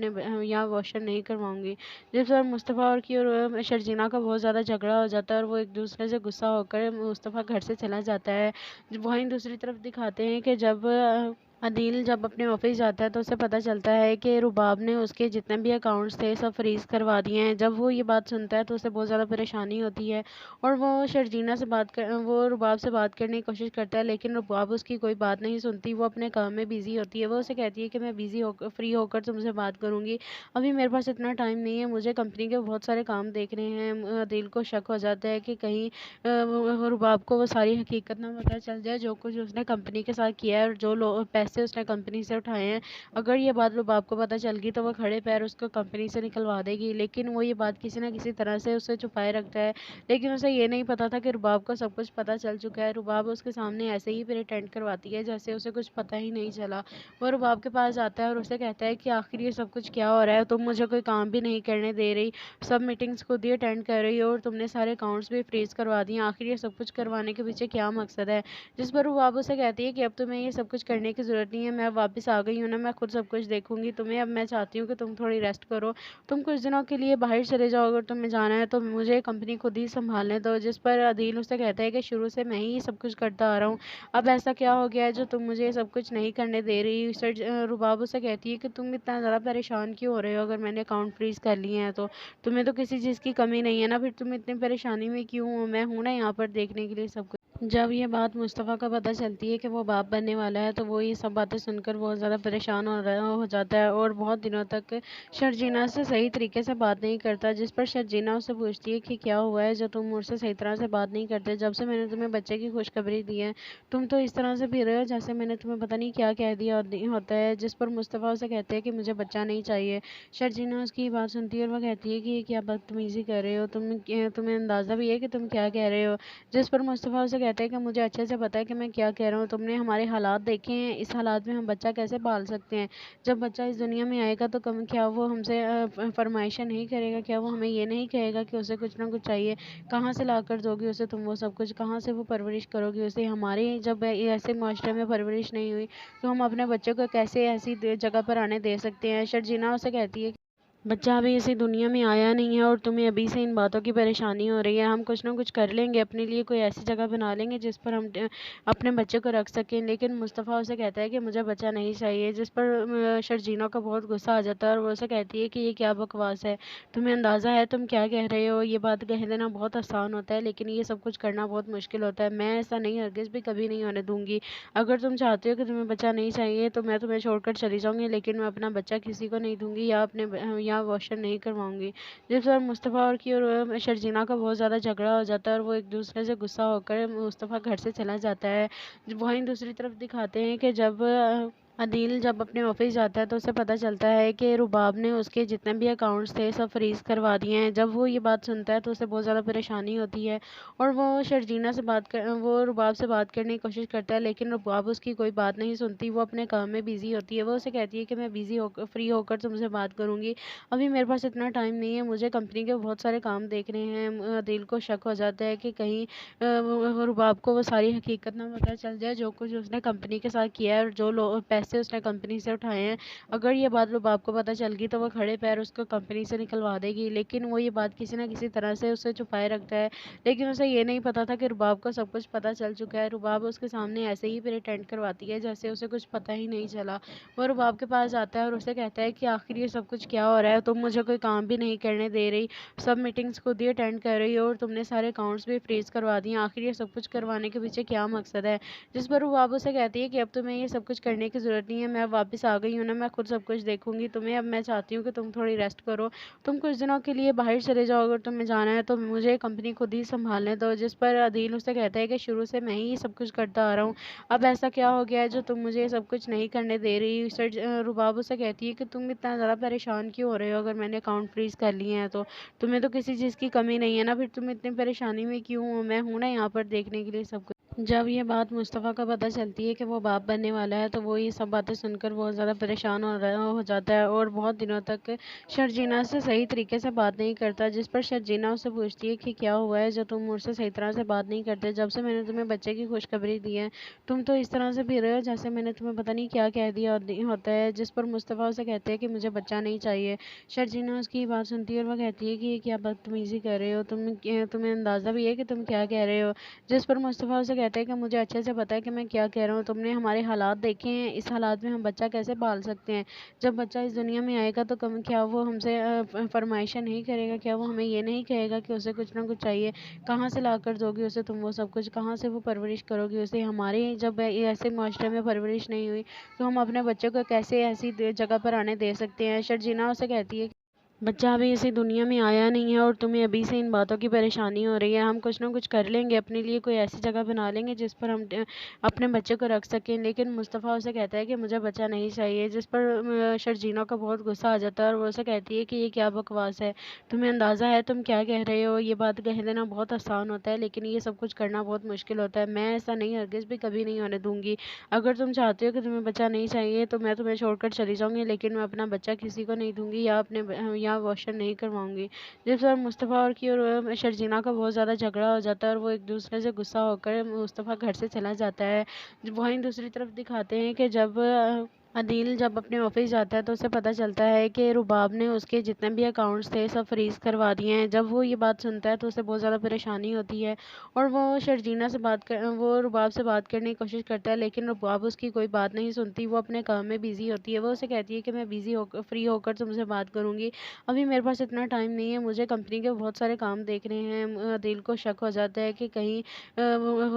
या वॉशर नहीं करवाऊंगी। जिस पर मुस्तफ़ा और शर्जीना का बहुत ज़्यादा झगड़ा हो जाता है और वो एक दूसरे से गुस्सा होकर मुस्तफ़ा घर से चला जाता है। वहीं दूसरी तरफ दिखाते हैं कि जब अदील जब अपने ऑफिस जाता है तो उसे पता चलता है कि रुबाब ने उसके जितने भी अकाउंट्स थे सब फ्रीज़ करवा दिए हैं। जब वो ये बात सुनता है तो उसे बहुत ज़्यादा परेशानी होती है और वो रुबाब से बात करने की कोशिश करता है, लेकिन रुबाब उसकी कोई बात नहीं सुनती। वो अपने काम में बिज़ी होती है। वो उसे कहती है कि मैं बिज़ी होकर फ्री होकर तुमसे बात करूँगी, अभी मेरे पास इतना टाइम नहीं है, मुझे कंपनी के बहुत सारे काम देखने हैं। अदील को शक हो जाता है कि कहीं रुबाब को वो सारी हकीकत ना पता चल जाए, जो कुछ उसने कंपनी के साथ किया है और जो पैसे उसने कंपनी से उठाए हैं। अगर ये बात रुबाब को पता चल गई तो वो खड़े पैर उसको कंपनी से निकलवा देगी, लेकिन वो ये बात किसी न किसी तरह से उससे छुपाए रखता है। लेकिन उसे ये नहीं पता था कि रुबाब को सब कुछ पता चल चुका है। रुबाब उसके सामने ऐसे ही प्रिटेंड करवाती है जैसे उसे कुछ पता ही नहीं चला। वो रुबाब के पास जाता है और उसे कहता है कि आखिर ये सब कुछ क्या हो रहा है, तुम मुझे कोई काम भी नहीं करने दे रही, सब मीटिंग्स खुद ही अटेंड कर रही हो और तुमने सारे अकाउंट्स भी फ्रीज करवा दिए, आखिर ये सब कुछ करवाने के पीछे क्या मकसद है। जिस पर रुबाब उसे कहती है कि अब तुम्हें ये सब कुछ करने की ज़रूरत नहीं है, मैं वापस आ गई हूँ ना, मैं खुद सब कुछ देखूंगी तुम्हें। अब मैं चाहती हूँ कि तुम थोड़ी रेस्ट करो, तुम कुछ दिनों के लिए बाहर चले जाओ, अगर तुम्हें जाना है तो मुझे कंपनी खुद ही संभालने दो। जिस पर अदील उससे कहता है कि शुरू से मैं ही सब कुछ करता आ रहा हूँ, अब ऐसा क्या हो गया है जो तुम मुझे सब कुछ नहीं करने दे रही। रुबाब उसे कहती है कि तुम इतना ज़्यादा परेशान क्यों हो रहे हो, अगर मैंने अकाउंट फ्रीज कर लिए हैं तो तुम्हें तो किसी चीज़ की कमी नहीं है ना, फिर तुम इतनी परेशानी में क्यों हो। मैं हूँ ना यहाँ पर देखने के लिए सब कुछ। जब ये बात मुस्तफ़ा को पता चलती है कि वो बाप बनने वाला है तो वो ये सब बातें सुनकर बहुत ज़्यादा परेशान हो जाता है और बहुत दिनों तक शर्जीना से सही तरीके से बात नहीं करता। जिस पर शर्जीना उससे पूछती है कि क्या हुआ है जो तुम मुझसे सही तरह से बात नहीं करते, जब से मैंने तुम्हें बच्चे की खुशखबरी दी है तुम तो इस तरह से फिर रहे हो जैसे मैंने तुम्हें पता नहीं क्या कह दिया होता है। जिस पर मुस्तफ़ा उसे कहते हैं कि मुझे बच्चा नहीं चाहिए। शर्जीना उसकी बात सुनती है और वह कहती है कि ये क्या बदतमीज़ी कर रहे हो, तुम्हें अंदाज़ा भी है कि तुम क्या कह रहे हो। जिस पर मुस्तफ़ा उसे कहता है कि मुझे अच्छे से पता है कि मैं क्या कह रहा हूँ, तुमने हमारे हालात देखे हैं, इस हालात में हम बच्चा कैसे पाल सकते हैं। जब बच्चा इस दुनिया में आएगा तो कम क्या वो हमसे फरमाइशें नहीं करेगा, क्या वो हमें ये नहीं कहेगा कि उसे कुछ ना कुछ चाहिए। कहाँ से ला कर दोगी उसे तुम वो सब कुछ, कहाँ से वो परवरिश करोगी उसे। हमारे जब ऐसे माशरे में परवरिश नहीं हुई तो हम अपने बच्चों को कैसे ऐसी जगह पर आने दे सकते हैं। शर्जीना उसे कहती है बच्चा अभी इसी दुनिया में आया नहीं है और तुम्हें अभी से इन बातों की परेशानी हो रही है। हम कुछ ना कुछ कर लेंगे, अपने लिए कोई ऐसी जगह बना लेंगे जिस पर हम अपने बच्चे को रख सकें। लेकिन मुस्तफ़ा उसे कहता है कि मुझे बच्चा नहीं चाहिए। जिस पर शर्जीना का बहुत गुस्सा आ जाता है और वो उसे कहती है कि ये क्या बकवास है, तुम्हें अंदाज़ा है तुम क्या कह रहे हो। ये बात कह देना बहुत आसान होता है लेकिन ये सब कुछ करना बहुत मुश्किल होता है। मैं ऐसा नहीं हरगिज़ भी कभी नहीं होने दूंगी। अगर तुम चाहते हो कि तुम्हें बच्चा नहीं चाहिए तो मैं तुम्हें छोड़कर चली जाऊंगी, लेकिन मैं अपना बच्चा किसी को नहीं दूंगी या या वॉशर नहीं करवाऊंगी। जिस पर मुस्तफ़ा और की और शर्जीना का बहुत ज़्यादा झगड़ा हो जाता है और वो एक दूसरे से गुस्सा होकर मुस्तफ़ा घर से चला जाता है। वहीं दूसरी तरफ दिखाते हैं कि जब अदील जब अपने ऑफिस जाता है तो उसे पता चलता है कि रुबाब ने उसके जितने भी अकाउंट्स थे सब फ्रीज़ करवा दिए हैं। जब वो ये बात सुनता है तो उसे बहुत ज़्यादा परेशानी होती है और वो रुबाब से बात करने की कोशिश करता है, लेकिन रुबाब उसकी कोई बात नहीं सुनती। वो अपने काम में बिज़ी होती है। वो उसे कहती है कि मैं बिज़ी होकर फ्री होकर तुमसे बात करूँगी, अभी मेरे पास इतना टाइम नहीं है, मुझे कंपनी के बहुत सारे काम देखने हैं। अदील को शक हो जाता है कि कहीं रुबाब को वो सारी हकीकत ना पता चल जाए, जो कुछ उसने कंपनी के साथ किया है और जो पैसे उसने कंपनी से उठाए हैं। अगर ये बात रुबाब को पता चल गई तो वो खड़े पैर उसको कंपनी से निकलवा देगी, लेकिन वो ये बात किसी ना किसी तरह से उसे छुपाए रखता है। लेकिन उसे ये नहीं पता था कि रुबाब को सब कुछ पता चल चुका है। रुबाब उसके सामने ऐसे ही प्रिटेंड करवाती है जैसे उसे कुछ पता ही नहीं चला। वो रुबाब के पास आता है और उसे कहता है कि आखिर ये सब कुछ क्या हो रहा है, तुम मुझे कोई काम भी नहीं करने दे रही, सब मीटिंग्स खुद ही अटेंड कर रही हो और तुमने सारे अकाउंट्स भी फ्रीज करवा दिए, आखिर ये सब कुछ करवाने के पीछे क्या मकसद है। जिस पर रुबाब उसे कहती है कि अब तुम्हें ये सब कुछ करने की ज़रूरत नहीं है, मैं वापस आ गई हूँ ना, मैं खुद सब कुछ देखूंगी तुम्हें, अब मैं चाहती हूँ कि तुम थोड़ी रेस्ट करो, तुम कुछ दिनों के लिए बाहर चले जाओ, अगर तुम्हें जाना है तो मुझे कंपनी खुद ही संभालने दो। जिस पर अदील उसे कहता है कि शुरू से मैं ही सब कुछ करता आ रहा हूँ, अब ऐसा क्या हो गया है जो तुम मुझे सब कुछ नहीं करने दे रही। रुबाब उसे कहती है कि तुम इतना ज़्यादा परेशान क्यों हो रहे हो, अगर मैंने अकाउंट फ्रीज कर लिए हैं तो तुम्हें तो किसी चीज़ की कमी नहीं है ना, फिर तुम इतनी परेशानी में क्यों हो, मैं हूं ना यहाँ पर देखने के लिए सब कुछ। जब ये बात मुस्तफ़ा को पता चलती है कि वो बाप बनने वाला है तो वो ये सब बातें सुनकर बहुत ज़्यादा परेशान हो जाता है और बहुत दिनों तक शर्जीना से सही तरीके से बात नहीं करता। जिस पर शर्जीना उससे पूछती है कि क्या हुआ है जो तुम मुझसे सही तरह से बात नहीं करते, जब से मैंने तुम्हें बच्चे की खुशखबरी दी है तुम तो इस तरह से फिर रहे हो जैसे मैंने तुम्हें पता नहीं क्या कह दिया होता है। जिस पर मुस्तफ़ा उसे कहते हैं कि मुझे बच्चा नहीं चाहिए। शर्जीना उसकी बात सुनती है और वह कहती है कि ये क्या बदतमीज़ी कर रहे हो तुम्हें अंदाज़ा भी है कि तुम क्या कह रहे हो। जिस पर मुस्तफ़ा उसे कहता है कि मुझे अच्छे से पता है कि मैं क्या कह रहा हूँ, तुमने हमारे हालात देखे हैं, इस हालात में हम बच्चा कैसे पाल सकते हैं। जब बच्चा इस दुनिया में आएगा तो क्या वो हमसे फरमाइशें नहीं करेगा, क्या वो हमें ये नहीं कहेगा कि उसे कुछ ना कुछ चाहिए, कहाँ से ला कर दोगी उसे तुम वो सब कुछ, कहाँ से वो परवरिश करोगी उसे। हमारे जब ऐसे माशरे में परवरिश नहीं हुई तो हम अपने बच्चों को कैसे ऐसी जगह पर आने दे सकते हैं। शर्जीना उसे कहती है बच्चा अभी इसी दुनिया में आया नहीं है और तुम्हें अभी से इन बातों की परेशानी हो रही है, हम कुछ ना कुछ कर लेंगे, अपने लिए कोई ऐसी जगह बना लेंगे जिस पर हम अपने बच्चे को रख सकें। लेकिन मुस्तफ़ा उसे कहता है कि मुझे बच्चा नहीं चाहिए। जिस पर शर्जीना का बहुत गुस्सा आ जाता है और वो उसे कहती है कि ये क्या बकवास है, तुम्हें अंदाज़ा है तुम क्या कह रहे हो। ये बात कह देना बहुत आसान होता है लेकिन ये सब कुछ करना बहुत मुश्किल होता है, मैं ऐसा नहीं हरगिज़ भी कभी नहीं होने दूंगी। अगर तुम चाहते हो कि तुम्हें बच्चा नहीं चाहिए तो मैं तुम्हें छोड़कर चली जाऊंगी, लेकिन मैं अपना बच्चा किसी को नहीं दूंगी या वॉशर नहीं करवाऊंगी। जिस पर मुस्तफ़ा और की और शर्जीना का बहुत ज़्यादा झगड़ा हो जाता है और वो एक दूसरे से गुस्सा होकर मुस्तफ़ा घर से चला जाता है। वहीं दूसरी तरफ दिखाते हैं कि जब अदील जब अपने ऑफिस जाता है तो उसे पता चलता है कि रुबाब ने उसके जितने भी अकाउंट्स थे सब फ्रीज करवा दिए हैं। जब वो ये बात सुनता है तो उसे बहुत ज़्यादा परेशानी होती है और वो रुबाब से बात करने की कोशिश करता है, लेकिन रुबाब उसकी कोई बात नहीं सुनती। वो अपने काम में बिज़ी होती है। वो उसे कहती है कि मैं फ्री होकर तुमसे बात करूँगी, अभी मेरे पास इतना टाइम नहीं है, मुझे कंपनी के बहुत सारे काम देखने हैं। अदील को शक हो जाता है कि कहीं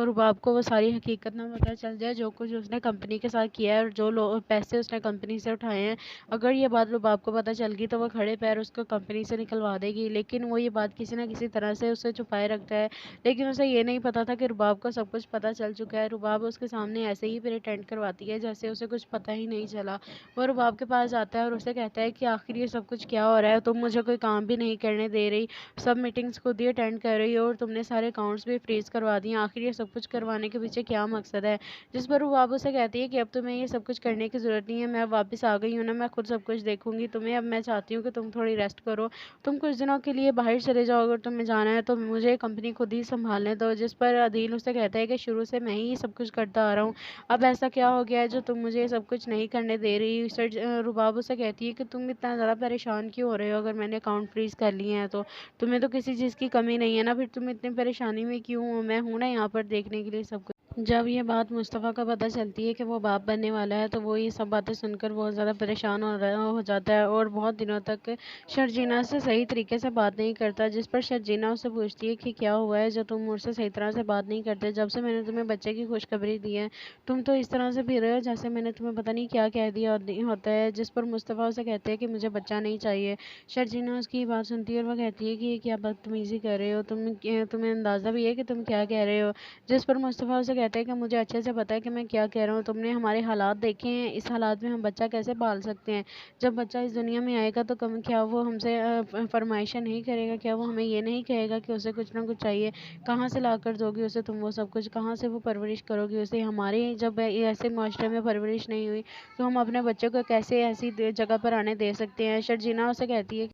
रुबाब को वो सारी हकीकत ना पता चल जाए, जो कुछ उसने कंपनी के साथ किया है और जो पैसे उसने कंपनी से उठाए हैं। अगर ये बात रुबाब को पता चल गई तो वो खड़े पैर उसको कंपनी से निकलवा देगी, लेकिन वो ये बात किसी ना किसी तरह से उसे छुपाए रखता है। लेकिन उसे ये नहीं पता था कि रुबाब को सब कुछ पता चल चुका है। रुबाब उसके सामने ऐसे ही प्रिटेंड करवाती है जैसे उसे कुछ पता ही नहीं चला। वो रुबाब के पास आता है और उसे कहता है कि आखिर ये सब कुछ क्या हो रहा है, तुम मुझे कोई काम भी नहीं करने दे रही, सब मीटिंग्स खुद ही अटेंड कर रही हो और तुमने सारे अकाउंट्स भी फ्रीज करवा दिए, आखिर ये सब कुछ करवाने के पीछे क्या मकसद है। जिस पर रुबाब उसे कहती है कि अब तुम्हें ये सब कुछ करने की ज़रूरत नहीं है, मैं वापस आ गई हूँ ना, मैं खुद सब कुछ देखूंगी तुम्हें, अब मैं चाहती हूँ कि तुम थोड़ी रेस्ट करो, तुम कुछ दिनों के लिए बाहर चले जाओ, अगर तुम्हें जाना है तो मुझे कंपनी खुद ही संभालने दो। जिस पर अदील उसे कहता है कि शुरू से मैं ही सब कुछ करता आ रहा हूँ, अब ऐसा क्या हो गया है जो तुम मुझे सब कुछ नहीं करने दे रही। रुबाब उसे कहती है कि तुम इतना ज़्यादा परेशान क्यों हो रहे हो, अगर मैंने अकाउंट फ्रीज कर लिए हैं तो तुम्हें तो किसी चीज़ की कमी नहीं है ना, फिर तुम इतनी परेशानी में क्यों हो, मैं हूं ना यहाँ पर देखने के लिए सब कुछ। जब ये बात मुस्तफ़ा को पता चलती है कि वो बाप बनने वाला है तो वो ये सब बातें सुनकर बहुत ज़्यादा परेशान हो जाता है और बहुत दिनों तक शर्जीना से सही तरीके से बात नहीं करता, जिस पर शर्जीना उससे पूछती है कि क्या हुआ है जो तुम मुझसे सही तरह से बात नहीं करते। जब से मैंने तुम्हें बच्चे की खुशखबरी दी है तुम तो इस तरह से फिर रहे हो जैसे मैंने तुम्हें पता नहीं क्या कह दिया होता है। जिस पर मुस्तफ़ा उसे कहते हैं कि मुझे बच्चा नहीं चाहिए। शर्जीना उसकी बात सुनती है और वह कहती है कि ये क्या बदतमीज़ी कर रहे हो तुम्हें अंदाज़ा भी है कि तुम क्या कह रहे हो। जिस पर मुस्तफ़ा उसे कहता है कि मुझे अच्छे से पता है कि मैं क्या कह रहा हूँ। तुमने हमारे हालात देखे हैं, इस हालात में हम बच्चा कैसे पाल सकते हैं। जब बच्चा इस दुनिया में आएगा तो कम क्या वो हमसे फरमाइशें नहीं करेगा, क्या वो हमें ये नहीं कहेगा कि उसे कुछ ना कुछ चाहिए। कहाँ से ला कर दोगी उसे तुम वो सब कुछ, कहाँ से वो परवरिश करोगी उसे। हमारे जब ऐसे माशरे में परवरिश नहीं हुई तो हम अपने बच्चों को कैसे ऐसी जगह पर आने दे सकते हैं। शर्जीना उसे कहती है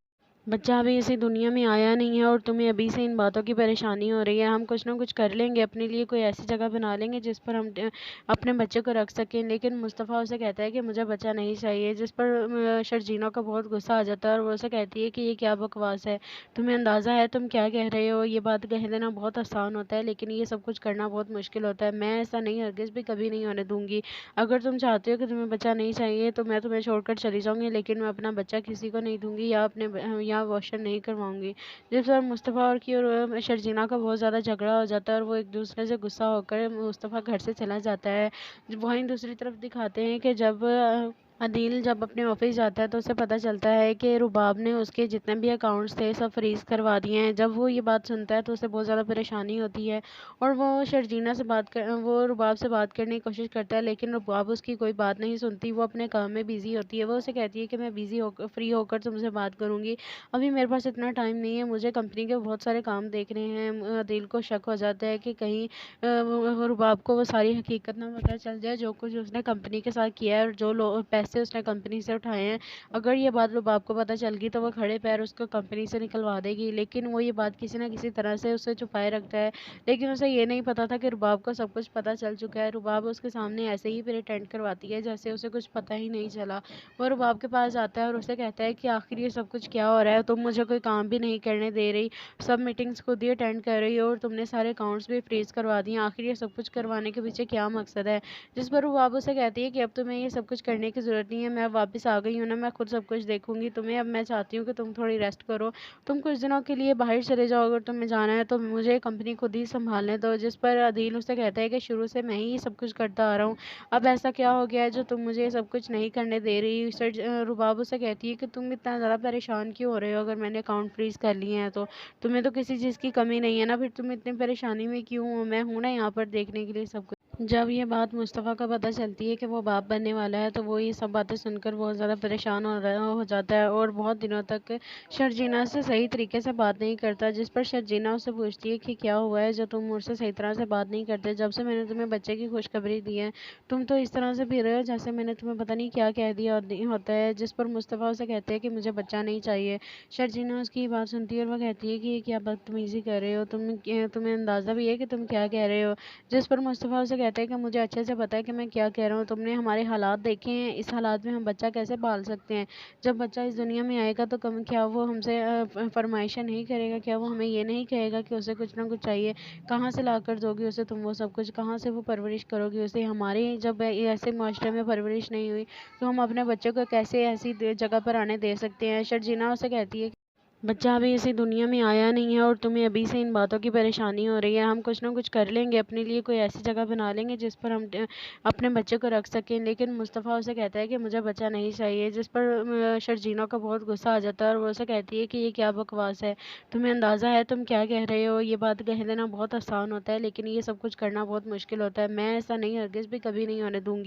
बच्चा अभी इसी दुनिया में आया नहीं है और तुम्हें अभी से इन बातों की परेशानी हो रही है। हम कुछ ना कुछ कर लेंगे, अपने लिए कोई ऐसी जगह बना लेंगे जिस पर हम अपने बच्चे को रख सकें। लेकिन मुस्तफ़ा उसे कहता है कि मुझे बच्चा नहीं चाहिए, जिस पर शर्जीना का बहुत गुस्सा आ जाता है और वो उसे कहती है कि ये क्या बकवास है, तुम्हें अंदाज़ा है तुम क्या कह रहे हो। ये बात कह देना बहुत आसान होता है लेकिन ये सब कुछ करना बहुत मुश्किल होता है। मैं ऐसा नहीं हरगिज़ भी कभी नहीं होने दूंगी। अगर तुम चाहते हो कि तुम्हें बच्चा नहीं चाहिए तो मैं तुम्हें छोड़कर चली जाऊंगी, लेकिन मैं अपना बच्चा किसी को नहीं दूंगी या या अबॉर्शन नहीं करवाऊंगी। जिस पर मुस्तफ़ा और की और शर्जीना का बहुत ज़्यादा झगड़ा हो जाता है और वो एक दूसरे से गुस्सा होकर मुस्तफ़ा घर से चला जाता है। वहीं दूसरी तरफ दिखाते हैं कि जब अदील जब अपने ऑफिस जाता है तो उसे पता चलता है कि रुबाब ने उसके जितने भी अकाउंट्स थे सब फ्रीज़ करवा दिए हैं। जब वो ये बात सुनता है तो उसे बहुत ज़्यादा परेशानी होती है और वो रुबाब से बात करने की कोशिश करता है, लेकिन रुबाब उसकी कोई बात नहीं सुनती। वो अपने काम में बिज़ी होती है। वो उसे कहती है कि मैं फ्री होकर तुमसे बात करूँगी, अभी मेरे पास इतना टाइम नहीं है, मुझे कंपनी के बहुत सारे काम देखने हैं। अदील को शक हो जाता है कि कहीं रुबाब को वो सारी हकीकत ना पता चल जाए, जो कुछ उसने कंपनी के साथ किया है और जो पैसे उसने कंपनी से उठाए हैं। अगर ये बात रुबाब को पता चल गई तो वो खड़े पैर उसको कंपनी से निकलवा देगी, लेकिन वो ये बात किसी ना किसी तरह से उसे छुपाए रखता है। लेकिन उसे ये नहीं पता था कि रुबाब को सब कुछ पता चल चुका है। रुबाब उसके सामने ऐसे ही प्रिटेंड करवाती है जैसे उसे कुछ पता ही नहीं चला। वो रुबाब के पास जाता है और उसे कहता है कि आखिर ये सब कुछ क्या हो रहा है, तुम मुझे कोई काम भी नहीं करने दे रही, सब मीटिंग्स खुद ही अटेंड कर रही हो और तुमने सारे अकाउंट्स भी फ्रीज करवा दिए, आखिर ये सब कुछ करवाने के पीछे क्या मकसद है। जिस पर रुबाब उसे कहती है कि अब तुम्हें ये सब कुछ करने की ज़रूरत नहीं है, मैं वापस आ गई हूँ ना, मैं खुद सब कुछ देखूंगी तुम्हें। अब मैं चाहती हूँ कि तुम थोड़ी रेस्ट करो, तुम कुछ दिनों के लिए बाहर चले जाओ, अगर तुम्हें जाना है तो मुझे कंपनी खुद ही संभालने दो। जिस पर अदील उसे कहता है कि शुरू से मैं ही सब कुछ करता आ रहा हूँ, अब ऐसा क्या हो गया है जो तुम मुझे ये सब कुछ नहीं करने दे रही। रुबाब उसे कहती है कि तुम इतना ज़्यादा परेशान क्यों हो रहे हो, अगर मैंने अकाउंट फ्रीज कर लिए हैं तो तुम्हें तो किसी चीज़ की कमी नहीं है ना, फिर तुम इतनी परेशानी में क्यों हो, मैं हूं ना यहाँ पर देखने के लिए सब कुछ। जब ये बात मुस्तफ़ा को पता चलती है कि वो बाप बनने वाला है तो वो ये सब बातें सुनकर बहुत ज़्यादा परेशान हो जाता है और बहुत दिनों तक शर्जीना से सही तरीके से बात नहीं करता, जिस पर शर्जीना उससे पूछती है कि क्या हुआ है जो तुम मुझसे सही तरह से बात नहीं करते। जब से मैंने तुम्हें बच्चे की खुशखबरी दी है तुम तो इस तरह से फिर रहे हो जैसे मैंने तुम्हें पता नहीं क्या कह दिया होता है। जिस पर मुस्तफ़ा उसे कहते हैं कि मुझे बच्चा नहीं चाहिए। शर्जीना उसकी बात सुनती है और वह कहती है कि ये क्या बदतमीज़ी कर रहे हो तुम्हें अंदाज़ा भी है कि तुम क्या कह रहे हो। जिस पर मुस्तफ़ा उसे कहता है कि मुझे अच्छे से पता है कि मैं क्या कह रहा हूँ। तुमने हमारे हालात देखे हैं, इस हालात में हम बच्चा कैसे पाल सकते हैं। जब बच्चा इस दुनिया में आएगा तो कम क्या वो हमसे फरमाइशें नहीं करेगा, क्या वो हमें ये नहीं कहेगा कि उसे कुछ ना कुछ चाहिए। कहाँ से ला कर दोगी उसे तुम वो सब कुछ, कहाँ से वो परवरिश करोगी उसे। हमारे जब ऐसे माशरे में परवरिश नहीं हुई तो हम अपने बच्चों को कैसे ऐसी जगह पर आने दे सकते हैं। शर्जीना उसे कहती है बच्चा अभी इसी दुनिया में आया नहीं है और तुम्हें अभी से इन बातों की परेशानी हो रही है। हम कुछ ना कुछ कर लेंगे, अपने लिए कोई ऐसी जगह बना लेंगे जिस पर हम अपने बच्चे को रख सकें। लेकिन मुस्तफ़ा उसे कहता है कि मुझे बच्चा नहीं चाहिए, जिस पर शर्जीना का बहुत गुस्सा आ जाता है और वो उसे कहती है कि ये क्या बकवास है, तुम्हें अंदाज़ा है तुम क्या कह रहे हो। ये बात कह देना बहुत आसान होता है लेकिन ये सब कुछ करना बहुत मुश्किल होता है। मैं ऐसा नहीं हरगिज़ भी कभी नहीं होने दूंगी।